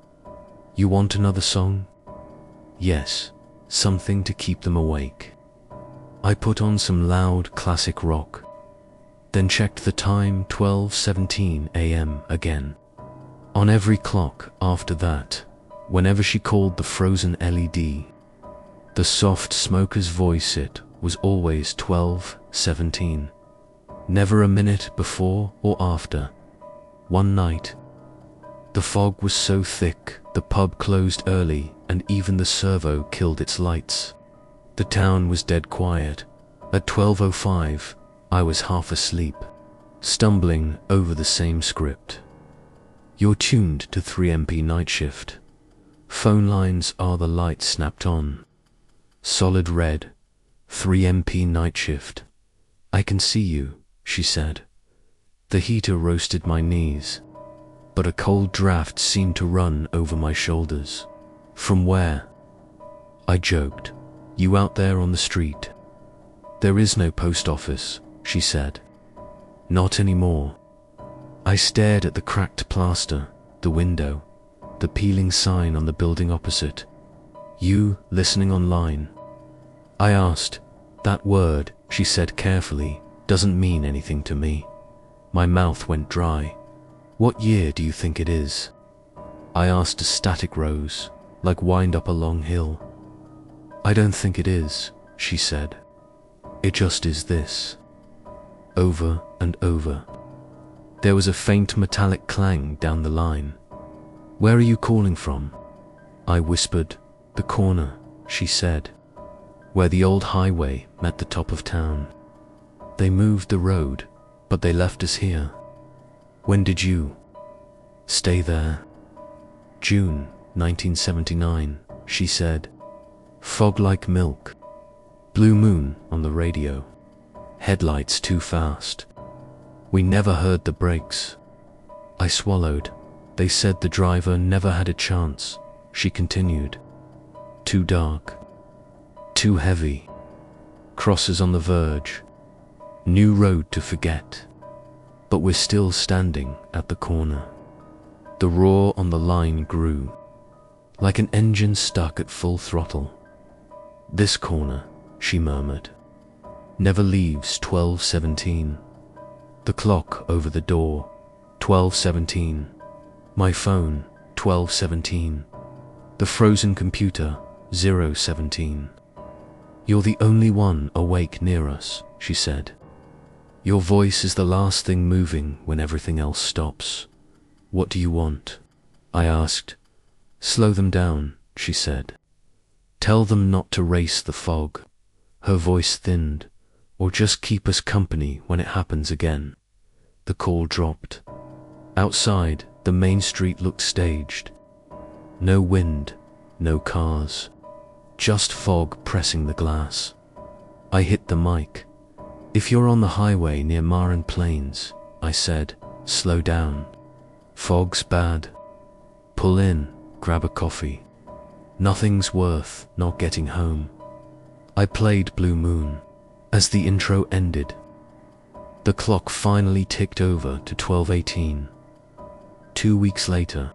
Speaker 1: You want another song? Yes, something to keep them awake. I put on some loud classic rock, then checked the time, 12:17 a.m. again. On every clock after that, whenever she called the frozen LED, the soft smoker's voice, it was always 12:17. Never a minute before or after. One night, the fog was so thick the pub closed early and even the servo killed its lights. The town was dead quiet. At 12:05, I was half asleep, stumbling over the same script. You're tuned to 3MP night shift. Phone lines are the lights snapped on. Solid red, 3MP night shift. I can see you, she said. The heater roasted my knees, but a cold draft seemed to run over my shoulders. From where? I joked. You out there on the street? There is no post office, she said. Not anymore. I stared at the cracked plaster, the window, the peeling sign on the building opposite. You listening online? I asked. That word, she said carefully, doesn't mean anything to me. My mouth went dry. What year do you think it is? I asked as static rose, like wind up a long hill. I don't think it is, she said. It just is this. Over and over. There was a faint metallic clang down the line. Where are you calling from? I whispered. The corner, she said, where the old highway met the top of town. They moved the road, but they left us here. When did you? Stay there. June 1979, she said. Fog like milk. Blue moon on the radio. Headlights too fast. We never heard the brakes. I swallowed. They said the driver never had a chance, she continued. Too dark. Too heavy. Crosses on the verge. New road to forget. But we're still standing at the corner. The roar on the line grew, like an engine stuck at full throttle. This corner, she murmured, never leaves 12:17. The clock over the door, 12:17. My phone, 12:17. The frozen computer, 0:17. You're the only one awake near us, she said. Your voice is the last thing moving when everything else stops. What do you want? I asked. Slow them down, she said. Tell them not to race the fog. Her voice thinned. Or just keep us company when it happens again. The call dropped. Outside, the main street looked staged. No wind, no cars. Just fog pressing the glass. I hit the mic. If you're on the highway near Marin Plains, I said, slow down. Fog's bad. Pull in, grab a coffee. Nothing's worth not getting home. I played Blue Moon. As the intro ended, the clock finally ticked over to 12:18. 2 weeks later,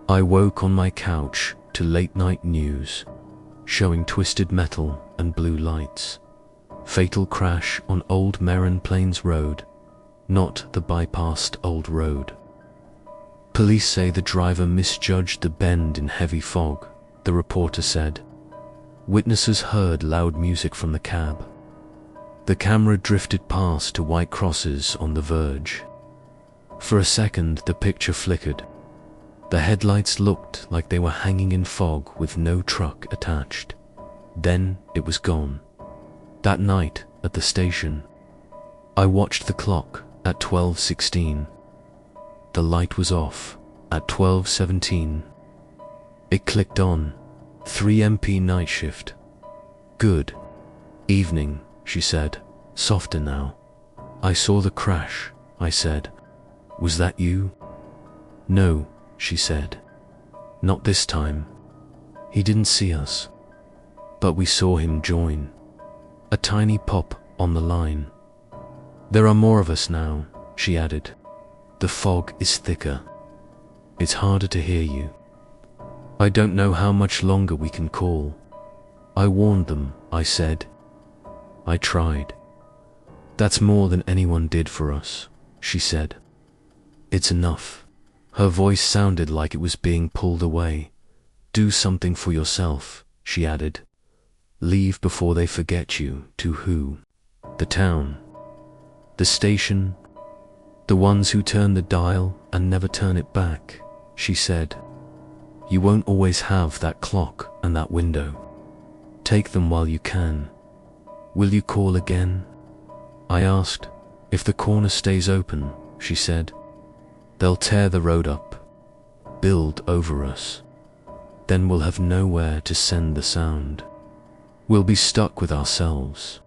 Speaker 1: I woke on my couch to late-night news, showing twisted metal and blue lights. Fatal crash on Old Marin Plains Road, not the bypassed old road. Police say the driver misjudged the bend in heavy fog, the reporter said. Witnesses heard loud music from the cab. The camera drifted past to white crosses on the verge. For a second, the picture flickered. The headlights looked like they were hanging in fog with no truck attached. Then it was gone. That night at the station, I watched the clock at 12:16. The light was off at 12:17. It clicked on. 3 MP night shift. Good evening, she said, softer now. I saw the crash, I said. Was that you? No, she said. Not this time. He didn't see us. But we saw him join. A tiny pop on the line. There are more of us now, she added. The fog is thicker. It's harder to hear you. I don't know how much longer we can call. I warned them, I said. I tried. That's more than anyone did for us, she said. It's enough. Her voice sounded like it was being pulled away. Do something for yourself, she added. Leave before they forget you. To who? The town. The station. The ones who turn the dial and never turn it back, she said. You won't always have that clock and that window. Take them while you can. Will you call again? I asked. If the corner stays open, she said. They'll tear the road up, build over us. Then we'll have nowhere to send the sound. We'll be stuck with ourselves.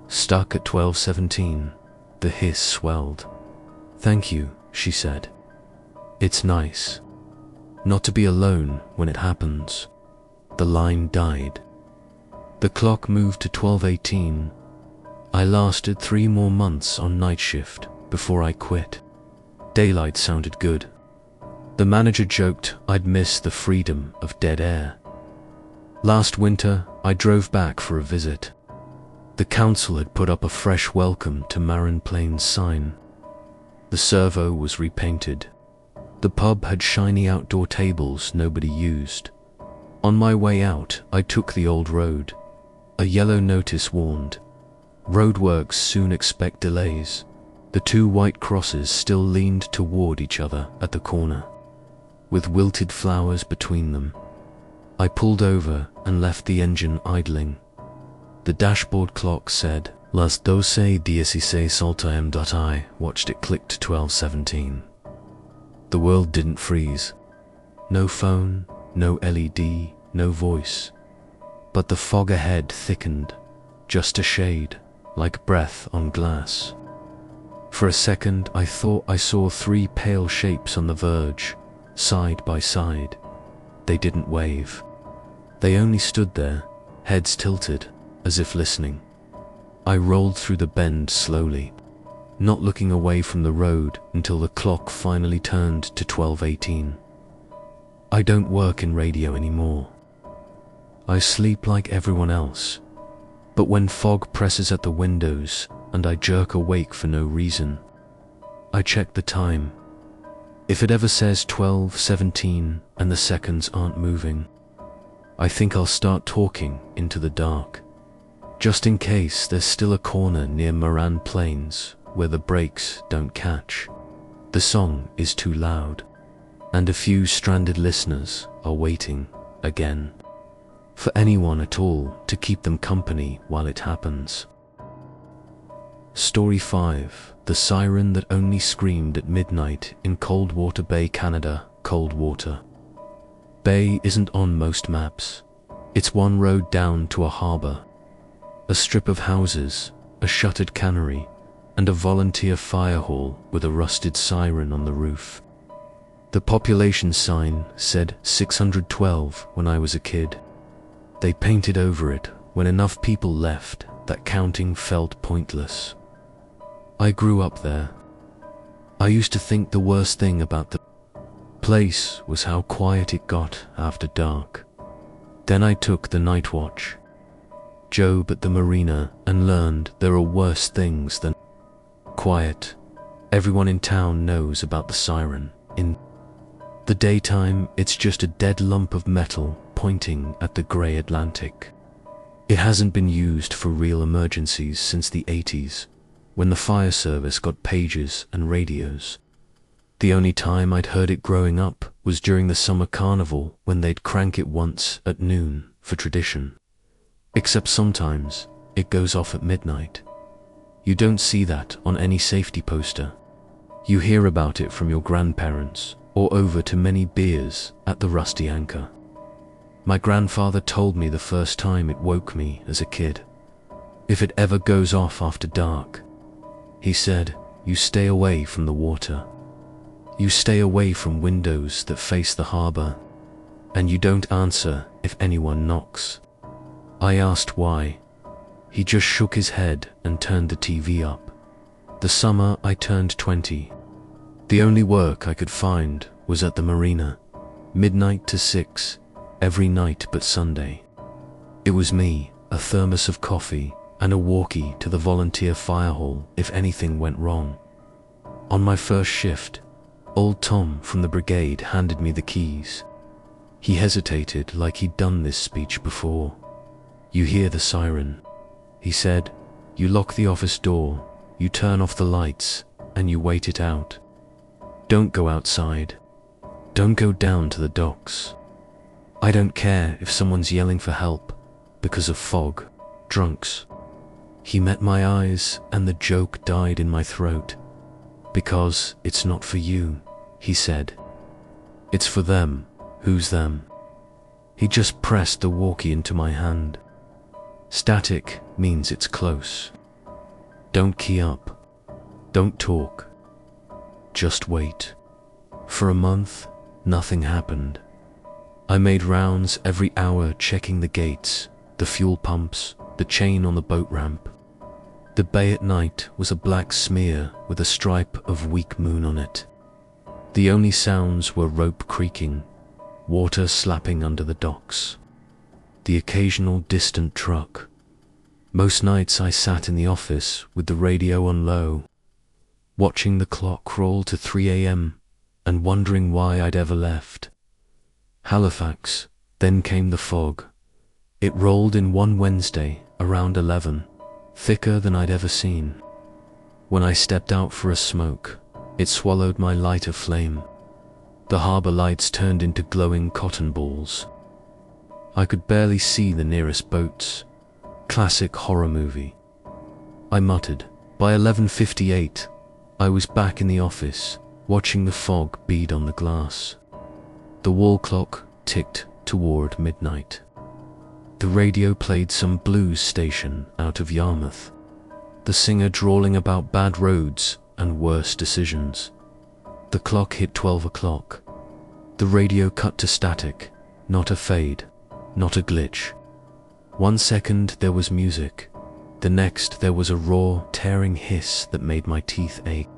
Speaker 1: Stuck at 12:17. The hiss swelled. Thank you, she said. It's nice. Not to be alone when it happens. The line died. The clock moved to 12:18. I lasted 3 more months on night shift before I quit. Daylight sounded good. The manager joked I'd miss the freedom of dead air. Last winter, I drove back for a visit. The council had put up a fresh welcome to Marin Plains sign. The servo was repainted. The pub had shiny outdoor tables nobody used. On my way out, I took the old road. A yellow notice warned. Roadworks soon expect delays. The 2 white crosses still leaned toward each other at the corner, with wilted flowers between them. I pulled over and left the engine idling. The dashboard clock said, Las 12:16 I watched it click to 12:17. The world didn't freeze. No phone, no LED, no voice. But the fog ahead thickened, just a shade, like breath on glass. For a second, I thought I saw three pale shapes on the verge, side by side. They didn't wave. They only stood there, heads tilted, as if listening. I rolled through the bend slowly, not looking away from the road until the clock finally turned to 12:18. I don't work in radio anymore. I sleep like everyone else, but when fog presses at the windows and I jerk awake for no reason, I check the time. If it ever says 12:17 and the seconds aren't moving, I think I'll start talking into the dark, just in case there's still a corner near Moran Plains where the brakes don't catch. The song is too loud, and a few stranded listeners are waiting again for anyone at all to keep them company while it happens. Story 5. The Siren That Only Screamed at Midnight in Coldwater Bay, Canada. Coldwater Bay isn't on most maps. It's one road down to a harbour, a strip of houses, a shuttered cannery, and a volunteer fire hall with a rusted siren on the roof. The population sign said 612 when I was a kid. They painted over it when enough people left that counting felt pointless. I grew up there. I used to think the worst thing about the place was how quiet it got after dark. Then I took the night watch job at the marina and learned there are worse things than quiet. Everyone in town knows about the siren. In the daytime, it's just a dead lump of metal pointing at the grey Atlantic. It hasn't been used for real emergencies since the 80s, when the fire service got pagers and radios. The only time I'd heard it growing up was during the summer carnival when they'd crank it once at noon for tradition. Except sometimes it goes off at midnight. You don't see that on any safety poster. You hear about it from your grandparents or over to many beers at the Rusty Anchor. My grandfather told me the first time it woke me as a kid. If it ever goes off after dark, he said, you stay away from the water. You stay away from windows that face the harbour, and you don't answer if anyone knocks. I asked why. He just shook his head and turned the TV up. The summer I turned 20. The only work I could find was at the marina, midnight to 6, every night but Sunday. It was me, a thermos of coffee, and a walkie to the volunteer fire hall if anything went wrong. On my first shift, old Tom from the brigade handed me the keys. He hesitated like he'd done this speech before. You hear the siren, he said. You lock the office door, you turn off the lights, and you wait it out. Don't go outside. Don't go down to the docks. I don't care if someone's yelling for help because of fog, drunks. He met my eyes and the joke died in my throat. Because it's not for you, he said. It's for them. Who's them? He just pressed the walkie into my hand. Static means it's close. Don't key up. Don't talk. Just wait. For a month, nothing happened. I made rounds every hour checking the gates, the fuel pumps, the chain on the boat ramp. The bay at night was a black smear with a stripe of weak moon on it. The only sounds were rope creaking, water slapping under the docks, the occasional distant truck. Most nights I sat in the office with the radio on low, watching the clock roll to 3 a.m. and wondering why I'd ever left. Halifax, then came the fog. It rolled in one Wednesday around 11, thicker than I'd ever seen. When I stepped out for a smoke, it swallowed my lighter flame. The harbour lights turned into glowing cotton balls. I could barely see the nearest boats. Classic horror movie. I muttered. By 11:58, I was back in the office, watching the fog bead on the glass. The wall clock ticked toward midnight. The radio played some blues station out of Yarmouth, the singer drawling about bad roads and worse decisions. The clock hit 12 o'clock. The radio cut to static, not a fade, not a glitch. 1 second there was music, the next there was a raw, tearing hiss that made my teeth ache.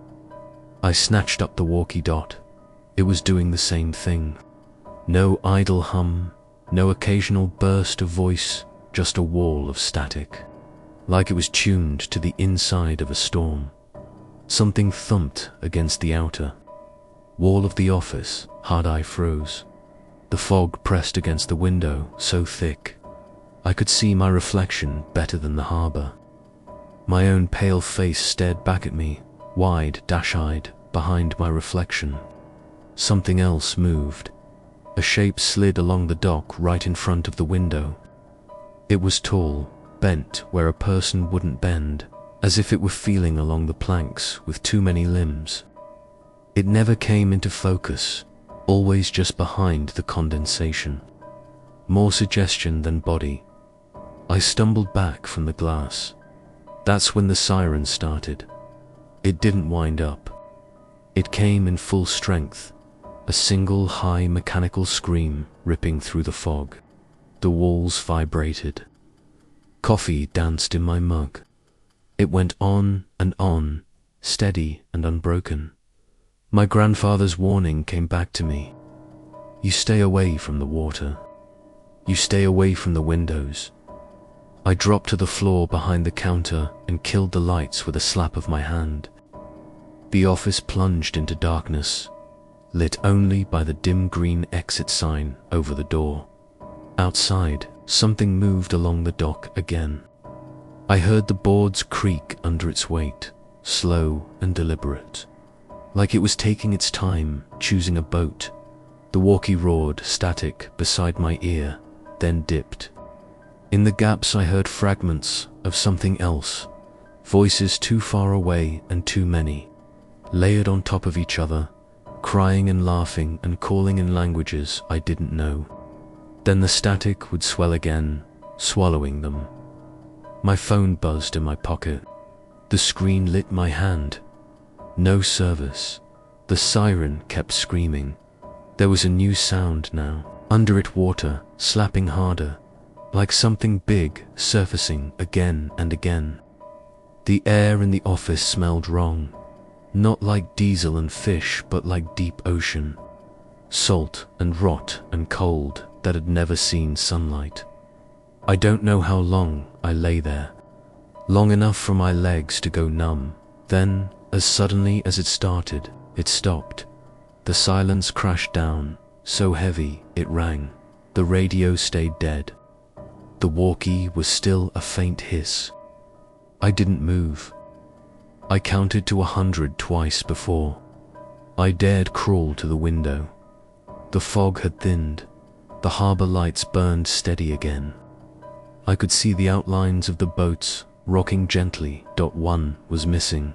Speaker 1: I snatched up the walkie-dot. It was doing the same thing. No idle hum, no occasional burst of voice, just a wall of static, like it was tuned to the inside of a storm. Something thumped against the outer wall of the office. Hard eye froze. The fog pressed against the window so thick I could see my reflection better than the harbour. My own pale face stared back at me, wide, dash-eyed, behind my reflection. Something else moved. A shape slid along the dock right in front of the window. It was tall, bent where a person wouldn't bend, as if it were feeling along the planks with too many limbs. It never came into focus, always just behind the condensation. More suggestion than body. I stumbled back from the glass. That's when the siren started. It didn't wind up. It came in full strength, a single high mechanical scream ripping through the fog. The walls vibrated. Coffee danced in my mug. It went on, steady and unbroken. My grandfather's warning came back to me. You stay away from the water. You stay away from the windows. I dropped to the floor behind the counter and killed the lights with a slap of my hand. The office plunged into darkness, lit only by the dim green exit sign over the door. Outside, something moved along the dock again. I heard the boards creak under its weight, slow and deliberate, like it was taking its time, choosing a boat. The walkie roared, static, beside my ear, then dipped. In the gaps I heard fragments of something else, voices too far away and too many, layered on top of each other, crying and laughing and calling in languages I didn't know. Then the static would swell again, swallowing them. My phone buzzed in my pocket. The screen lit my hand. No service. The siren kept screaming. There was a new sound now. Under it, water, slapping harder, like something big surfacing again and again. The air in the office smelled wrong. Not like diesel and fish, but like deep ocean. Salt and rot and cold that had never seen sunlight. I don't know how long I lay there. Long enough for my legs to go numb. Then, as suddenly as it started, it stopped. The silence crashed down, so heavy it rang. The radio stayed dead. The walkie was still a faint hiss. I didn't move. I counted to 100 twice before. I dared crawl to the window. The fog had thinned. The harbour lights burned steady again. I could see the outlines of the boats rocking gently. One was missing.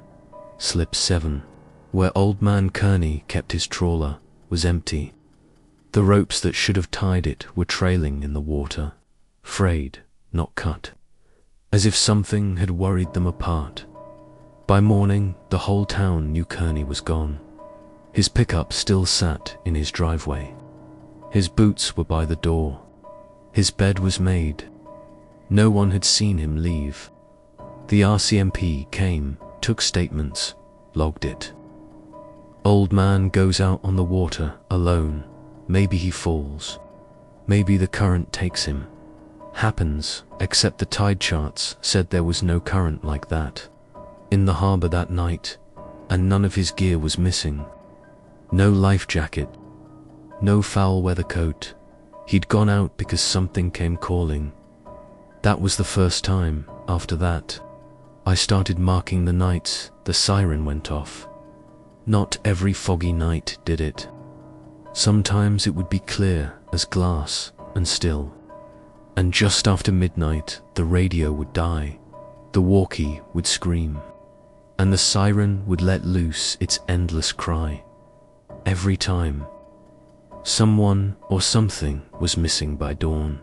Speaker 1: Slip 7, where Old Man Kearney kept his trawler, was empty. The ropes that should have tied it were trailing in the water, frayed, not cut, as if something had worried them apart. By morning, the whole town knew Kearney was gone. His pickup still sat in his driveway. His boots were by the door. His bed was made. No one had seen him leave. The RCMP came, took statements, logged it. Old man goes out on the water alone. Maybe he falls. Maybe the current takes him. Happens, except the tide charts said there was no current like that in the harbour that night, and none of his gear was missing. No life jacket, no foul weather coat. He'd gone out because something came calling. That was the first time. After that, I started marking the nights the siren went off. Not every foggy night did it. Sometimes it would be clear as glass and still. And just after midnight, the radio would die. The walkie would scream. And the siren would let loose its endless cry. every time. Someone or something was missing by dawn.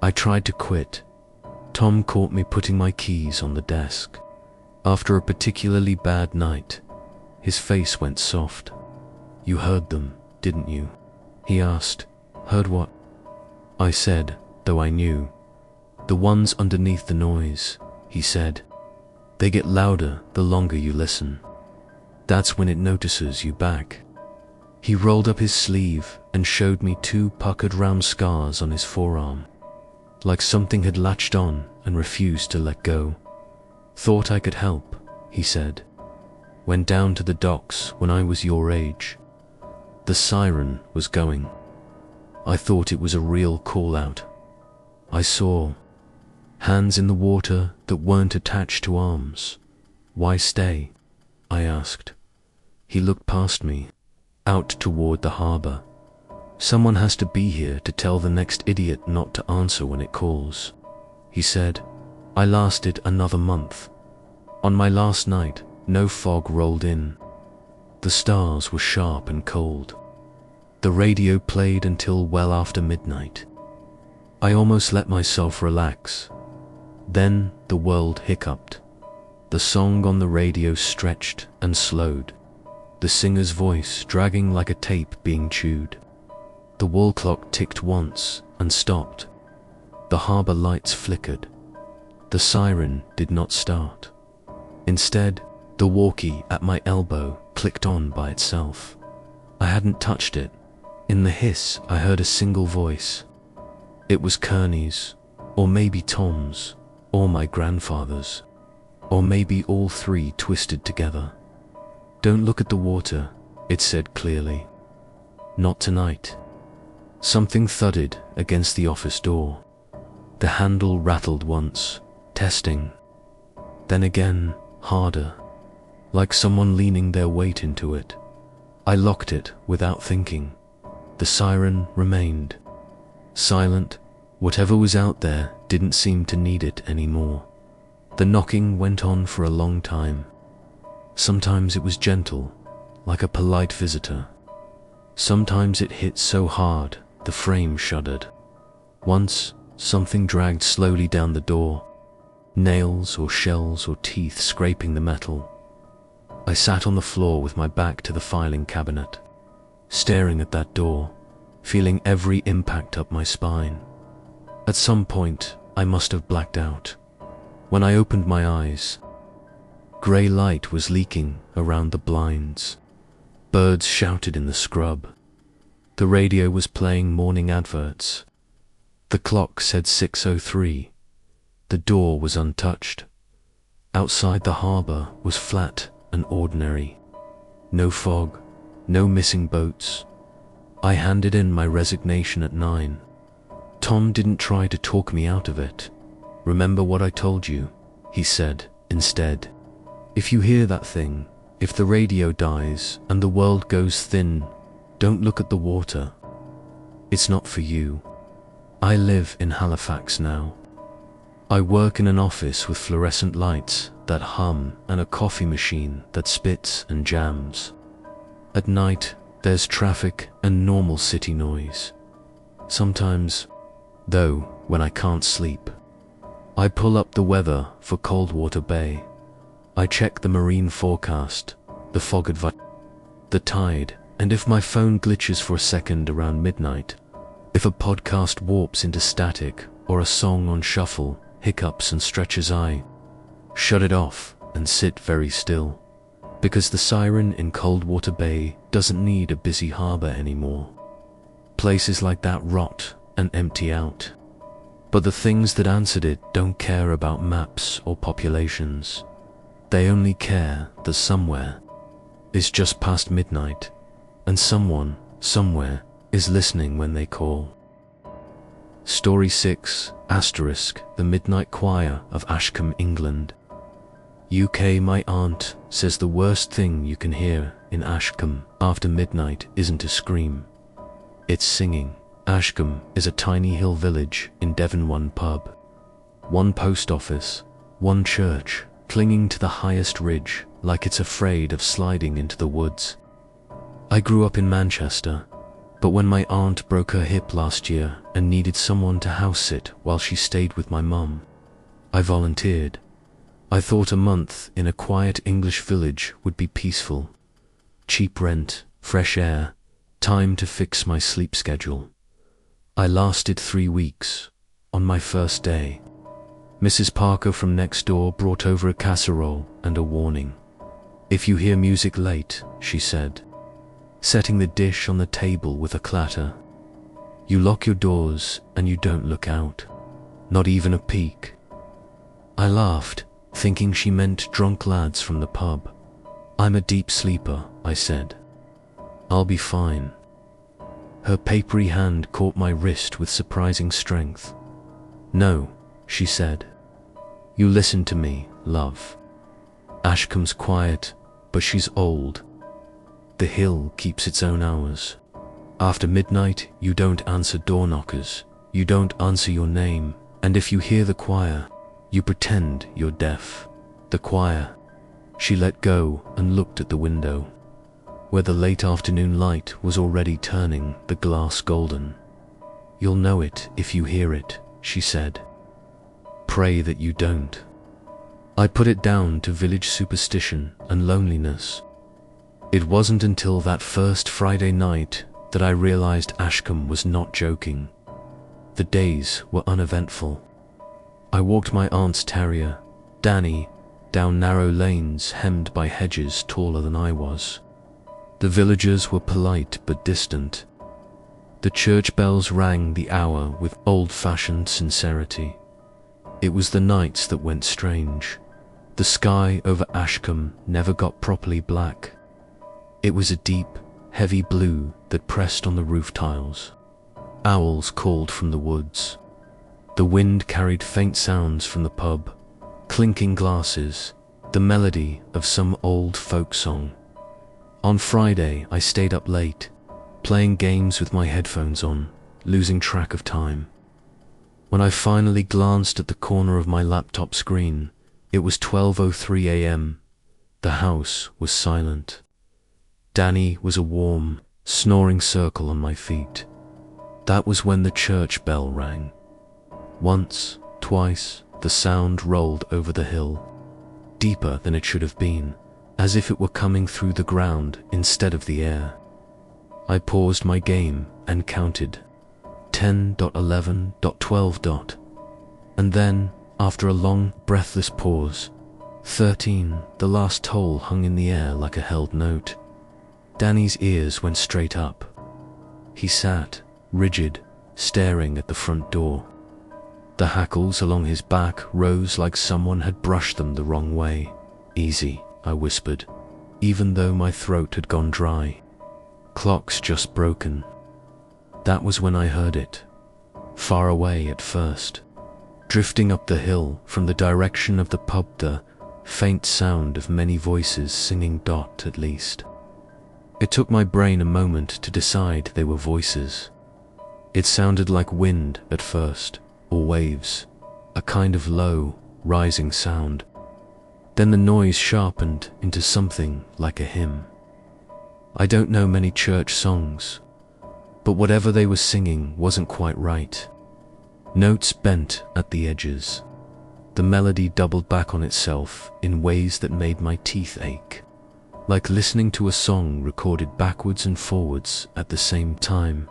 Speaker 1: I tried to quit. Tom caught me putting my keys on the desk. After a particularly bad night, his face went soft. "You heard them, didn't you?" he asked. "Heard what?" I said, though I knew. "The ones underneath the noise," he said. "They get louder the longer you listen. That's when it notices you back." He rolled up his sleeve and showed me 2 puckered round scars on his forearm, like something had latched on and refused to let go. "Thought I could help," he said. "Went down to the docks when I was your age. The siren was going. I thought it was a real call-out. I saw hands in the water that weren't attached to arms. Why stay?" I asked. He looked past me, out toward the harbor. "Someone has to be here to tell the next idiot not to answer when it calls," he said. I lasted another month. On my last night, no fog rolled in. The stars were sharp and cold. The radio played until well after midnight. I almost let myself relax. Then the world hiccuped. The song on the radio stretched and slowed, the singer's voice dragging like a tape being chewed. The wall clock ticked once and stopped. The harbor lights flickered. The siren did not start. Instead, the walkie at my elbow clicked on by itself. I hadn't touched it. In the hiss, I heard a single voice. It was Kearney's, or maybe Tom's, or my grandfather's, or maybe all 3 twisted together. "Don't look at the water," it said clearly. "Not tonight." Something thudded against the office door. The handle rattled once, testing. Then again, harder, like someone leaning their weight into it. I locked it without thinking. The siren remained. Silent, whatever was out there didn't seem to need it anymore. The knocking went on for a long time. Sometimes it was gentle, like a polite visitor. Sometimes it hit so hard, the frame shuddered. Once, something dragged slowly down the door, nails or shells or teeth scraping the metal. I sat on the floor with my back to the filing cabinet, staring at that door, feeling every impact up my spine. At some point, I must have blacked out. When I opened my eyes, grey light was leaking around the blinds. Birds shouted in the scrub. The radio was playing morning adverts. The clock said 6:03. The door was untouched. Outside the harbor was flat and ordinary. No fog, no missing boats. I handed in my resignation at 9. Tom didn't try to talk me out of it. "Remember what I told you," he said instead. "If you hear that thing, if the radio dies and the world goes thin, don't look at the water. It's not for you." I live in Halifax now. I work in an office with fluorescent lights that hum and a coffee machine that spits and jams. At night, there's traffic and normal city noise. Sometimes, though, when I can't sleep, I pull up the weather for Coldwater Bay. I check the marine forecast, the fog advice, the tide, and if my phone glitches for a second around midnight, if a podcast warps into static or a song on shuffle hiccups and stretches, I shut it off and sit very still. Because the siren in Coldwater Bay doesn't need a busy harbor anymore. Places like that rot and empty out. But the things that answered it don't care about maps or populations. They only care that somewhere is just past midnight, and someone, somewhere, is listening when they call. Story 6, The Midnight Choir of Ashcombe, England. UK. My aunt says the worst thing you can hear in Ashcombe after midnight isn't a scream. It's singing. Ashcombe is a tiny hill village in Devon. One pub, one post office, one church, clinging to the highest ridge like it's afraid of sliding into the woods. I grew up in Manchester, but when my aunt broke her hip last year and needed someone to house sit while she stayed with my mum, I volunteered. I thought a month in a quiet English village would be peaceful. Cheap rent, fresh air, time to fix my sleep schedule. I lasted 3 weeks. On my first day, Mrs. Parker from next door brought over a casserole and a warning. "If you hear music late," she said, setting the dish on the table with a clatter, "you lock your doors and you don't look out, not even a peek." I laughed, thinking she meant drunk lads from the pub. "I'm a deep sleeper," I said. "I'll be fine." Her papery hand caught my wrist with surprising strength. "No," she said. "You listen to me, love. Ashcombe's quiet, but she's old. The hill keeps its own hours. After midnight, you don't answer door knockers, you don't answer your name, and if you hear the choir, you pretend you're deaf. The choir." She let go and looked at the window, where the late afternoon light was already turning the glass golden. "You'll know it if you hear it," she said. "Pray that you don't." I put it down to village superstition and loneliness. It wasn't until that first Friday night that I realized Ashcombe was not joking. The days were uneventful. I walked my aunt's terrier, Danny, down narrow lanes hemmed by hedges taller than I was. The villagers were polite but distant. The church bells rang the hour with old-fashioned sincerity. It was the nights that went strange. The sky over Ashcombe never got properly black. It was a deep, heavy blue that pressed on the roof tiles. Owls called from the woods. The wind carried faint sounds from the pub, clinking glasses, the melody of some old folk song. On Friday, I stayed up late, playing games with my headphones on, losing track of time. When I finally glanced at the corner of my laptop screen, it was 12:03 a.m. The house was silent. Danny was a warm, snoring circle on my feet. That was when the church bell rang. Once, twice, the sound rolled over the hill, deeper than it should have been, as if it were coming through the ground instead of the air. I paused my game and counted 10.11.12. And then, after a long, breathless pause, 13, the last toll hung in the air like a held note. Danny's ears went straight up. He sat, rigid, staring at the front door. The hackles along his back rose like someone had brushed them the wrong way. "Easy," I whispered, even though my throat had gone dry. "Clock's just broken." That was when I heard it. Far away at first. Drifting up the hill from the direction of the pub, the faint sound of many voices singing at least. It took my brain a moment to decide they were voices. It sounded like wind at first, or waves, a kind of low, rising sound. Then the noise sharpened into something like a hymn. I don't know many church songs, but whatever they were singing wasn't quite right. Notes bent at the edges. The melody doubled back on itself in ways that made my teeth ache, like listening to a song recorded backwards and forwards at the same time.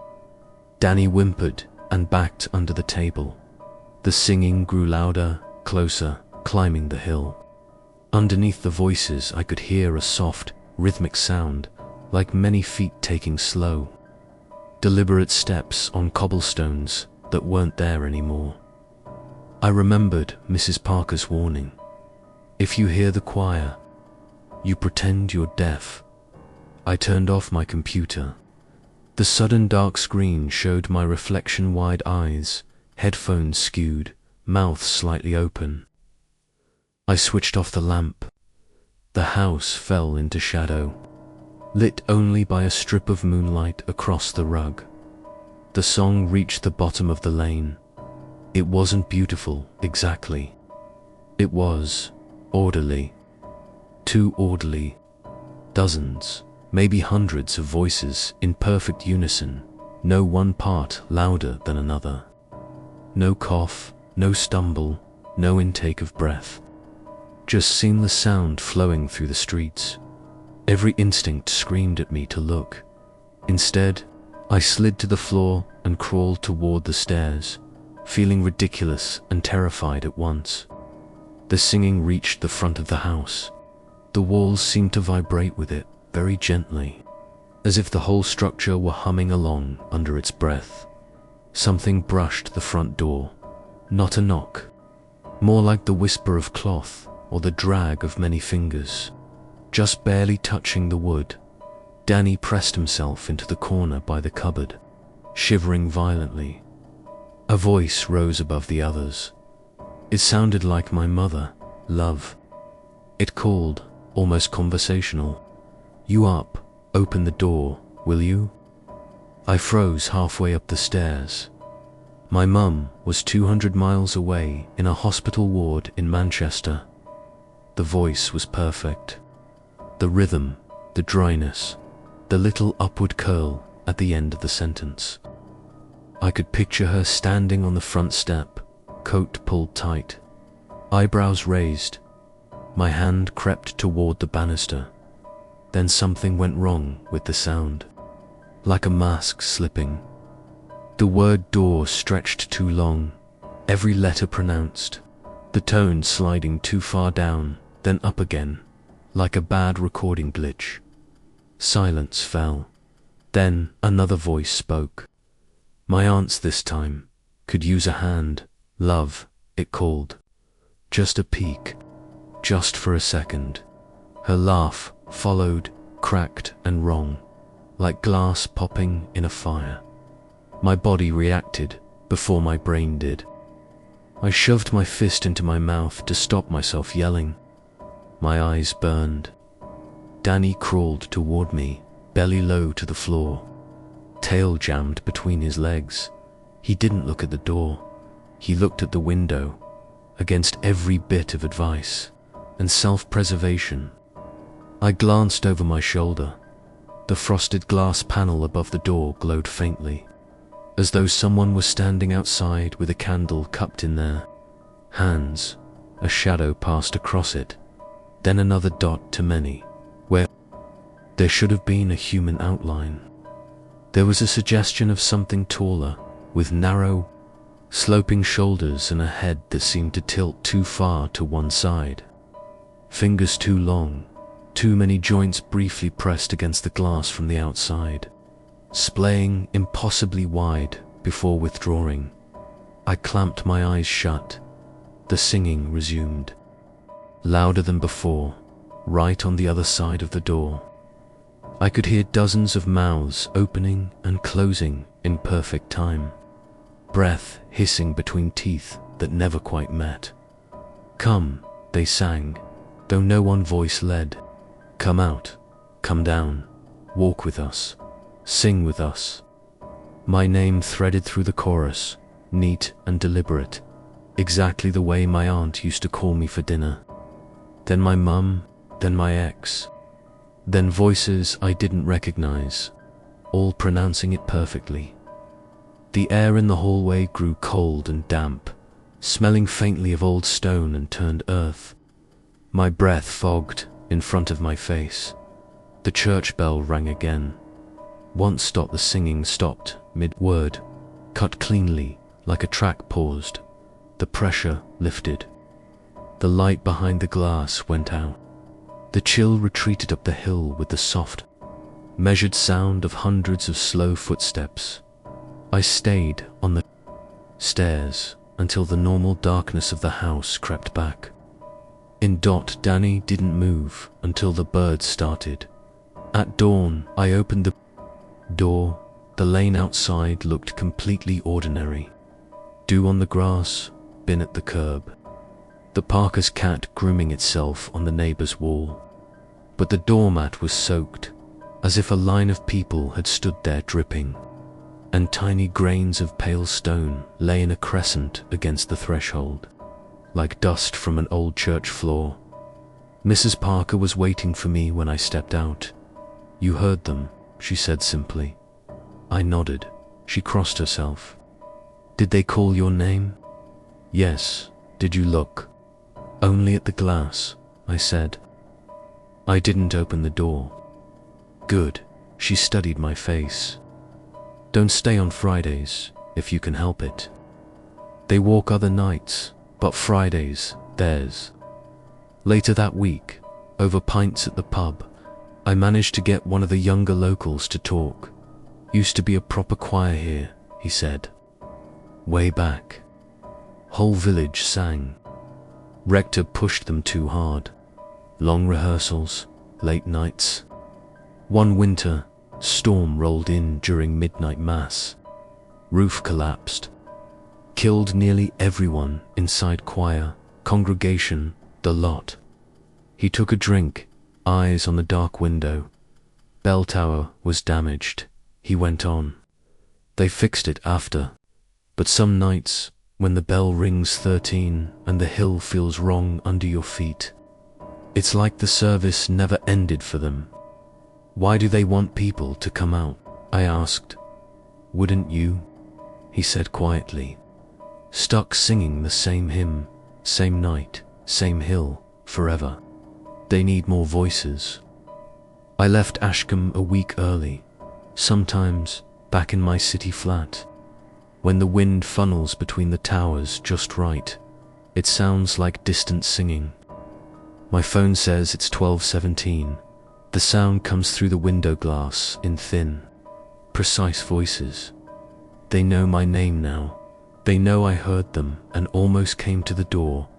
Speaker 1: Danny whimpered and backed under the table. The singing grew louder, closer, climbing the hill. Underneath the voices, I could hear a soft, rhythmic sound, like many feet taking slow, deliberate steps on cobblestones that weren't there anymore. I remembered Mrs. Parker's warning. If you hear the choir, you pretend you're deaf. I turned off my computer. The sudden dark screen showed my reflection-wide eyes, headphones skewed, mouth slightly open. I switched off the lamp. The house fell into shadow, lit only by a strip of moonlight across the rug. The song reached the bottom of the lane. It wasn't beautiful, exactly. It was orderly. Too orderly. Dozens, maybe hundreds of voices in perfect unison, no one part louder than another. No cough, no stumble, no intake of breath. Just seamless sound flowing through the streets. Every instinct screamed at me to look. Instead, I slid to the floor and crawled toward the stairs, feeling ridiculous and terrified at once. The singing reached the front of the house. The walls seemed to vibrate with it, very gently, as if the whole structure were humming along under its breath. Something brushed the front door, not a knock, more like the whisper of cloth or the drag of many fingers, just barely touching the wood. Danny pressed himself into the corner by the cupboard, shivering violently. A voice rose above the others. It sounded like my mother, Love. It called, almost conversational. "You up? Open the door, will you?" I froze halfway up the stairs. My mum was 200 miles away in a hospital ward in Manchester. The voice was perfect. The rhythm, the dryness, the little upward curl at the end of the sentence. I could picture her standing on the front step, coat pulled tight, eyebrows raised. My hand crept toward the banister. Then something went wrong with the sound, like a mask slipping. The word door stretched too long, every letter pronounced, the tone sliding too far down, then up again, like a bad recording glitch. Silence fell. Then another voice spoke. My aunt's this time. Could use a hand. Love, it called. Just a peek. Just for a second. Her laugh followed, cracked and wrong, like glass popping in a fire. My body reacted before my brain did. I shoved my fist into my mouth to stop myself yelling. My eyes burned. Danny crawled toward me, belly low to the floor, tail jammed between his legs. He didn't look at the door. He looked at the window, against every bit of advice and self-preservation. I glanced over my shoulder. The frosted glass panel above the door glowed faintly, as though someone was standing outside with a candle cupped in their hands. A shadow passed across it, then another dot to many, where there should have been a human outline. There was a suggestion of something taller, with narrow, sloping shoulders and a head that seemed to tilt too far to one side. Fingers too long, too many joints briefly pressed against the glass from the outside, splaying impossibly wide before withdrawing. I clamped my eyes shut. The singing resumed, louder than before, right on the other side of the door. I could hear dozens of mouths opening and closing in perfect time, breath hissing between teeth that never quite met. Come, they sang, though no one voice led. Come out, come down, walk with us, sing with us. My name threaded through the chorus, neat and deliberate, exactly the way my aunt used to call me for dinner. Then my mum, then my ex, then voices I didn't recognize, all pronouncing it perfectly. The air in the hallway grew cold and damp, smelling faintly of old stone and turned earth. My breath fogged in front of my face. The church bell rang again. Once the singing stopped mid-word, cut cleanly like a track paused. The pressure lifted. The light behind the glass went out. The chill retreated up the hill with the soft, measured sound of hundreds of slow footsteps. I stayed on the stairs until the normal darkness of the house crept back. Danny didn't move until the birds started. At dawn, I opened the door. The lane outside looked completely ordinary. Dew on the grass, bin at the curb. The Parker's cat grooming itself on the neighbor's wall. But the doormat was soaked, as if a line of people had stood there dripping, and tiny grains of pale stone lay in a crescent against the threshold, like dust from an old church floor. Mrs. Parker was waiting for me when I stepped out. You heard them, she said simply. I nodded. She crossed herself. Did they call your name? Yes. Did you look? Only at the glass, I said. I didn't open the door. Good. She studied my face. Don't stay on Fridays, if you can help it. They walk other nights, but Fridays, theirs. Later that week, over pints at the pub, I managed to get one of the younger locals to talk. Used to be a proper choir here, he said. Way back. Whole village sang. Rector pushed them too hard. Long rehearsals, late nights. One winter, storm rolled in during midnight mass. Roof collapsed. Killed nearly everyone inside choir, congregation, the lot. He took a drink, eyes on the dark window. Bell tower was damaged. He went on. They fixed it after. But some nights, when the bell rings 13 and the hill feels wrong under your feet, it's like the service never ended for them. Why do they want people to come out? I asked. Wouldn't you? He said quietly. Stuck singing the same hymn, same night, same hill, forever. They need more voices. I left Ashcombe a week early, sometimes back in my city flat. When the wind funnels between the towers just right, it sounds like distant singing. My phone says it's 12:17. The sound comes through the window glass in thin, precise voices. They know my name now. They know I heard them and almost came to the door,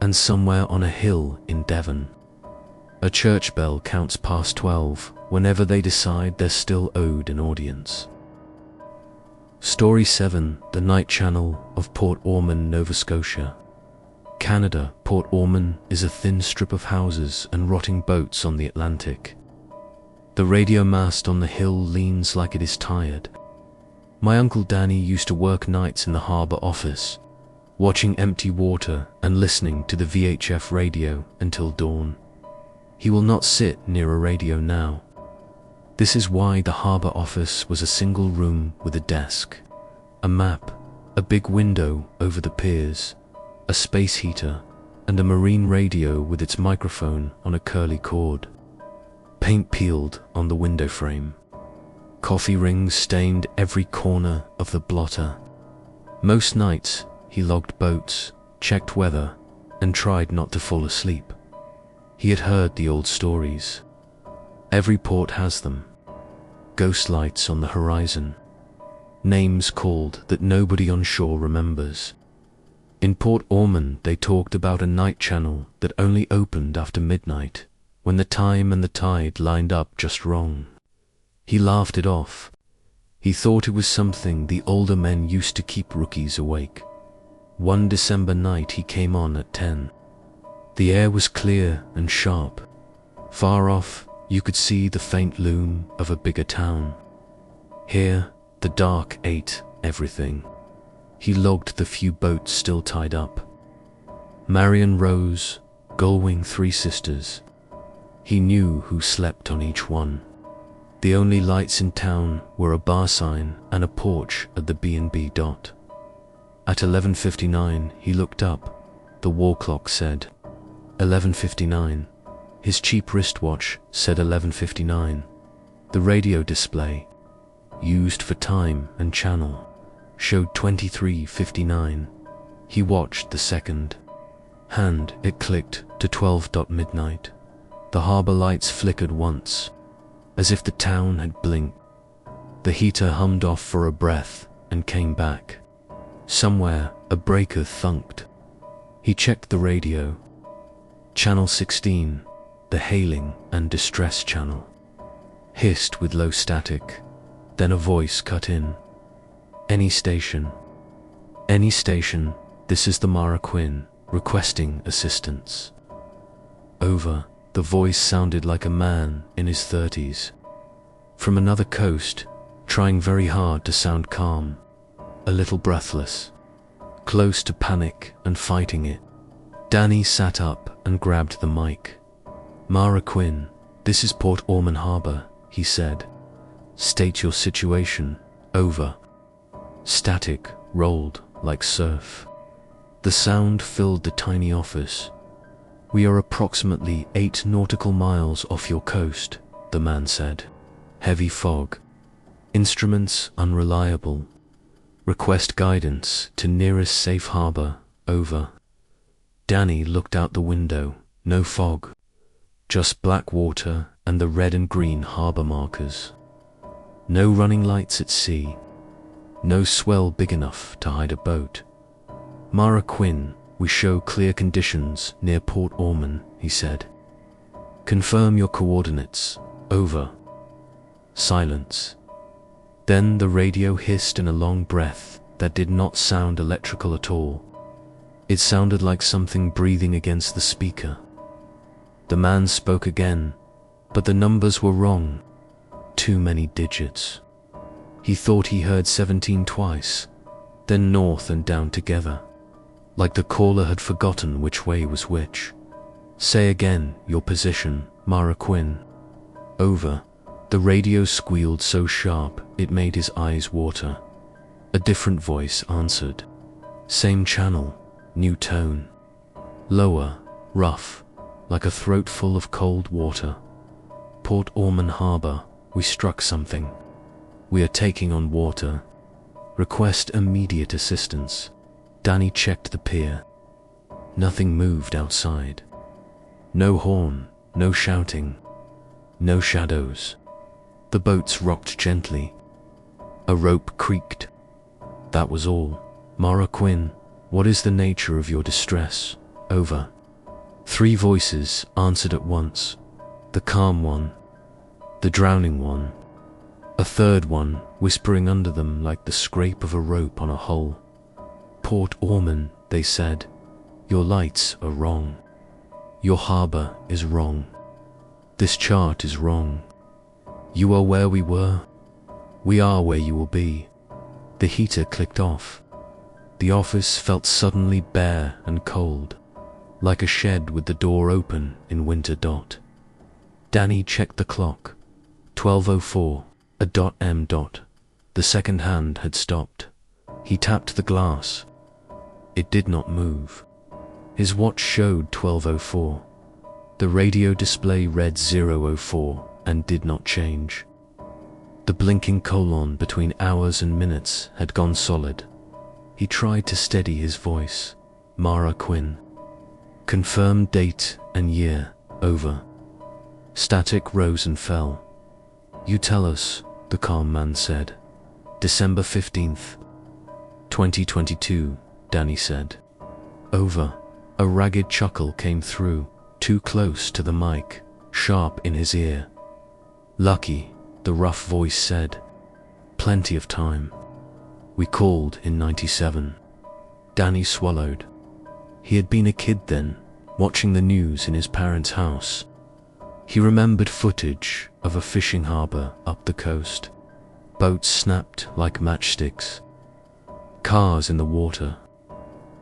Speaker 1: and somewhere on a hill in Devon. A church bell counts past 12 whenever they decide they're still owed an audience. Story 7, The Night Channel of Port Ormond, Nova Scotia. Canada, Port Ormond is a thin strip of houses and rotting boats on the Atlantic. The radio mast on the hill leans like it is tired. My Uncle Danny used to work nights in the harbour office, watching empty water and listening to the VHF radio until dawn. He will not sit near a radio now. This is why the harbour office was a single room with a desk, a map, a big window over the piers, a space heater, and a marine radio with its microphone on a curly cord. Paint peeled on the window frame. Coffee rings stained every corner of the blotter. Most nights, he logged boats, checked weather, and tried not to fall asleep. He had heard the old stories. Every port has them. Ghost lights on the horizon. Names called that nobody on shore remembers. In Port Ormond, they talked about a night channel that only opened after midnight, when the time and the tide lined up just wrong. He laughed it off. He thought it was something the older men used to keep rookies awake. One December night he came on at 10. The air was clear and sharp. Far off, you could see the faint loom of a bigger town. Here, the dark ate everything. He logged the few boats still tied up. Marion Rose, Gullwing 3 sisters. He knew who slept on each one. The only lights in town were a bar sign and a porch at the B&B dot. At 11:59, he looked up. The wall clock said 11:59. His cheap wristwatch said 11:59. The radio display, used for time and channel, showed 23:59. He watched the second. Hand, it clicked to 12 midnight. The harbour lights flickered once, as if the town had blinked. The heater hummed off for a breath and came back. Somewhere, a breaker thunked. He checked the radio. Channel 16, the hailing and distress channel. Hissed with low static, then a voice cut in. Any station. Any station, this is the Mara Quinn, requesting assistance. Over, the voice sounded like a man in his 30s. From another coast, trying very hard to sound calm, a little breathless, close to panic and fighting it. Danny sat up and grabbed the mic. Mara Quinn, this is Port Ormond Harbour. he said. State your situation. Over. Static rolled like surf. The sound filled the tiny office. We are approximately 8 nautical miles off your coast, the man said. Heavy fog. Instruments unreliable. Request guidance to nearest safe harbor. Over. Danny looked out the window. No fog. Just black water and the red and green harbor markers. No running lights at sea. No swell big enough to hide a boat. Mara Quinn, we show clear conditions near Port Ormond, he said. Confirm your coordinates. Over. Silence. Then the radio hissed in a long breath that did not sound electrical at all. It sounded like something breathing against the speaker. The man spoke again, but the numbers were wrong. Too many digits. He thought he heard 17 twice, then north and down together, like the caller had forgotten which way was which. Say again your position, Mara Quinn. Over. The radio squealed so sharp it made his eyes water. A different voice answered. Same channel, new tone. Lower, rough, like a throat full of cold water. Port Ormond Harbor, we struck something. We are taking on water. Request immediate assistance. Danny checked the pier. Nothing moved outside. No horn, no shouting, no shadows. The boats rocked gently. A rope creaked. That was all. Mara Quinn, what is the nature of your distress? Over. 3 voices answered at once. The calm one, the drowning one, a third one whispering under them like the scrape of a rope on a hull. Port Ormond, they said, your lights are wrong. Your harbor is wrong. This chart is wrong. You are where we were. We are where you will be. The heater clicked off. The office felt suddenly bare and cold, like a shed with the door open in winter dot. Danny checked the clock. 12:04, a dot M dot. The second hand had stopped. He tapped the glass. It did not move. His watch showed 12:04. The radio display read 0:04 and did not change. The blinking colon between hours and minutes had gone solid. He tried to steady his voice. Mara Quinn. Confirm date and year. Over. Static rose and fell. You tell us, the calm man said. December 15th, 2022, Danny said. Over. A ragged chuckle came through, too close to the mic, sharp in his ear. Lucky, the rough voice said. Plenty of time. We called in 97. Danny swallowed. He had been a kid then, watching the news in his parents' house. He remembered footage of a fishing harbor up the coast. Boats snapped like matchsticks. Cars in the water.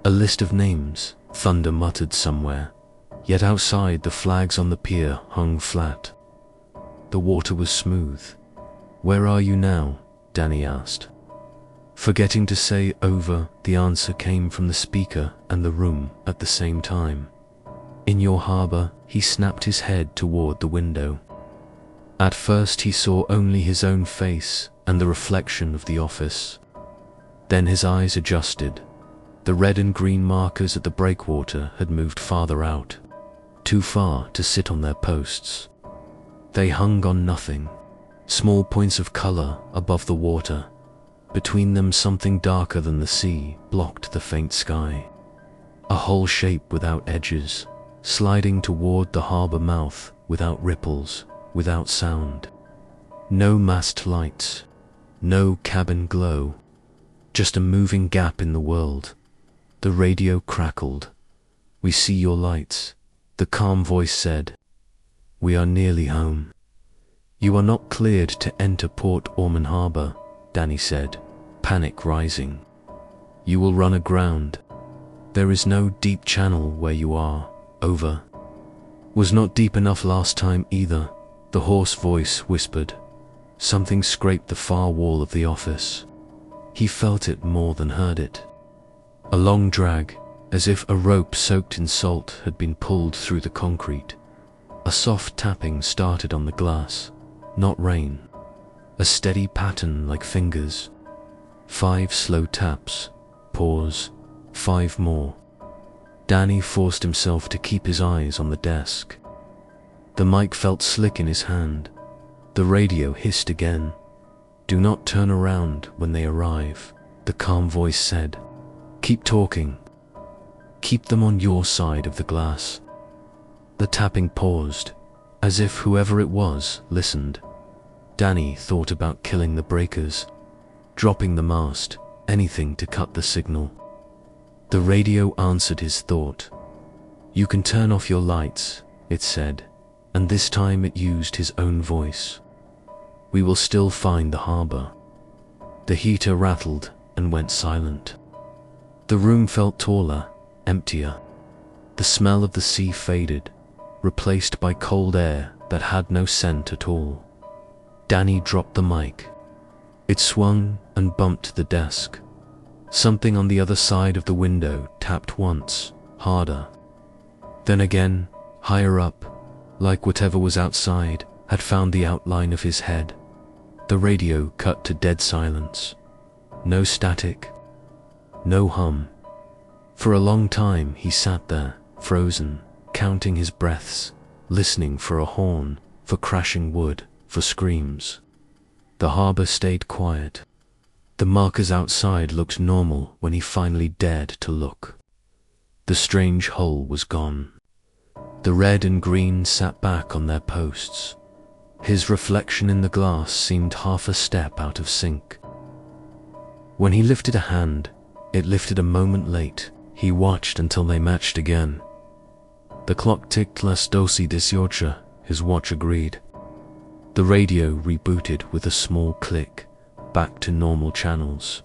Speaker 1: A list of names, thunder muttered somewhere, yet outside the flags on the pier hung flat. The water was smooth. Where are you now? Danny asked. Forgetting to say over, the answer came from the speaker and the room at the same time. In your harbor, he snapped his head toward the window. At first he saw only his own face and the reflection of the office. Then his eyes adjusted. The red and green markers at the breakwater had moved farther out, too far to sit on their posts. They hung on nothing, small points of color above the water. Between them something darker than the sea blocked the faint sky. A whole shape without edges, sliding toward the harbor mouth without ripples, without sound. No mast lights, no cabin glow, just a moving gap in the world. The radio crackled. We see your lights, the calm voice said. We are nearly home. You are not cleared to enter Port Ormond Harbor, Danny said, panic rising. You will run aground. There is no deep channel where you are. Over. Was not deep enough last time either. The The hoarse voice whispered. Something scraped the far wall of the office. He felt it more than heard it. A long drag, as if a rope soaked in salt had been pulled through the concrete. A soft tapping started on the glass, not rain. A steady pattern like fingers. 5 slow taps, pause, 5 more. Danny forced himself to keep his eyes on the desk. The mic felt slick in his hand. The radio hissed again. Do not turn around when they arrive, the calm voice said. Keep talking. Keep them on your side of the glass. The tapping paused, as if whoever it was listened. Danny thought about killing the breakers, dropping the mast, anything to cut the signal. The radio answered his thought. You can turn off your lights, it said, and this time it used his own voice. We will still find the harbor. The heater rattled and went silent. The room felt taller, emptier. The smell of the sea faded, replaced by cold air that had no scent at all. Danny dropped the mic. It swung and bumped the desk. Something on the other side of the window tapped once, harder. Then again, higher up, like whatever was outside had found the outline of his head. The radio cut to dead silence. No static, no hum. For a long time he sat there, frozen, counting his breaths, listening for a horn, for crashing wood, for screams. The harbor stayed quiet. The markers outside looked normal when he finally dared to look. The strange hull was gone. The red and green sat back on their posts. His reflection in the glass seemed half a step out of sync. When he lifted a hand, it lifted a moment late. He watched until they matched again. The clock ticked las 12:18, his watch agreed. The radio rebooted with a small click, back to normal channels.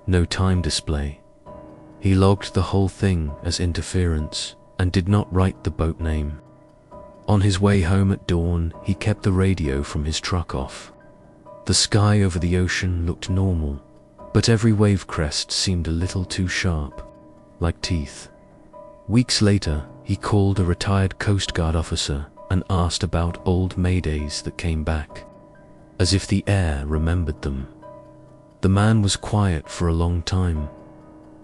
Speaker 1: No time display. He logged the whole thing as interference and did not write the boat name. On his way home at dawn, he kept the radio from his truck off. The sky over the ocean looked normal, but every wave crest seemed a little too sharp, like teeth. Weeks later, he called a retired Coast Guard officer and asked about old Maydays that came back, as if the air remembered them. The man was quiet for a long time.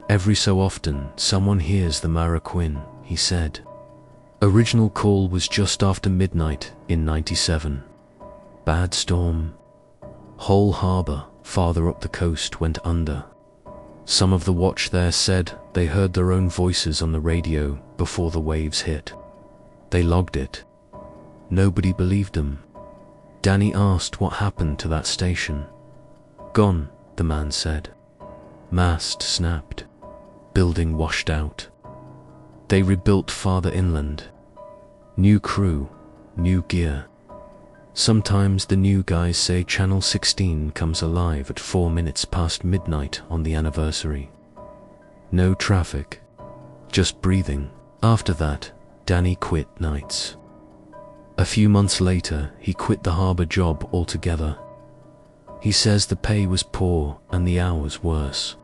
Speaker 1: Every so often, someone hears the Maraquin, he said. Original call was just after midnight in '97. Bad storm. Whole harbor, farther up the coast, went under. Some of the watch there said they heard their own voices on the radio before the waves hit. They logged it. Nobody believed them. Danny asked what happened to that station. Gone, the man said. Mast snapped. Building washed out. They rebuilt farther inland. New crew, new gear. Sometimes the new guys say Channel 16 comes alive at 4 minutes past midnight on the anniversary. No traffic, just breathing. After that, Danny quit nights. A few months later, he quit the harbor job altogether. He says the pay was poor and the hours worse.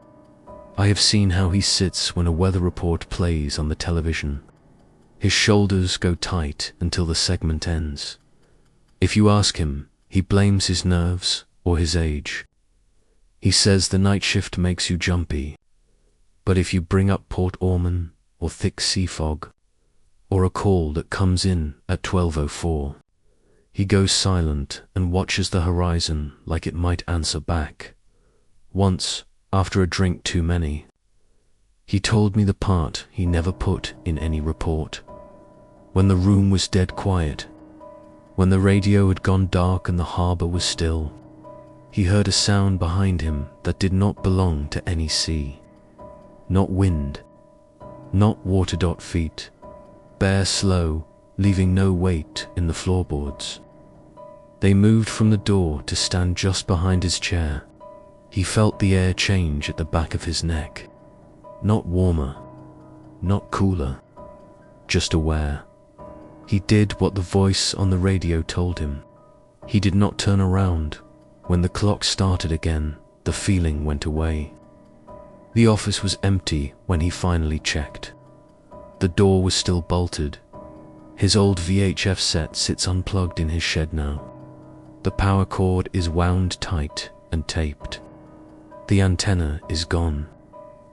Speaker 1: I have seen how he sits when a weather report plays on the television. His shoulders go tight until the segment ends. If you ask him, he blames his nerves or his age. He says the night shift makes you jumpy. But if you bring up Port Orman or thick sea fog, or a call that comes in at 12:04, he goes silent and watches the horizon like it might answer back. Once, after a drink too many, he told me the part he never put in any report. When the room was dead quiet, when the radio had gone dark and the harbor was still, he heard a sound behind him that did not belong to any sea. Not wind, not water. Feet, bare slow, leaving no weight in the floorboards. They moved from the door to stand just behind his chair. He felt the air change at the back of his neck. Not warmer, not cooler, just aware. He did what the voice on the radio told him. He did not turn around. When the clock started again, the feeling went away. The office was empty when he finally checked. The door was still bolted. His old VHF set sits unplugged in his shed now. The power cord is wound tight and taped. The antenna is gone.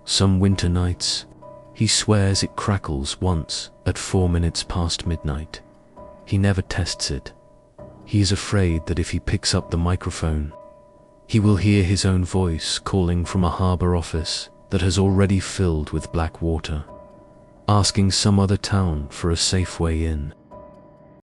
Speaker 1: Some winter nights, he swears it crackles once at 4 minutes past midnight. He never tests it. He is afraid that if he picks up the microphone, he will hear his own voice calling from a harbor office that has already filled with black water, asking some other town for a safe way in.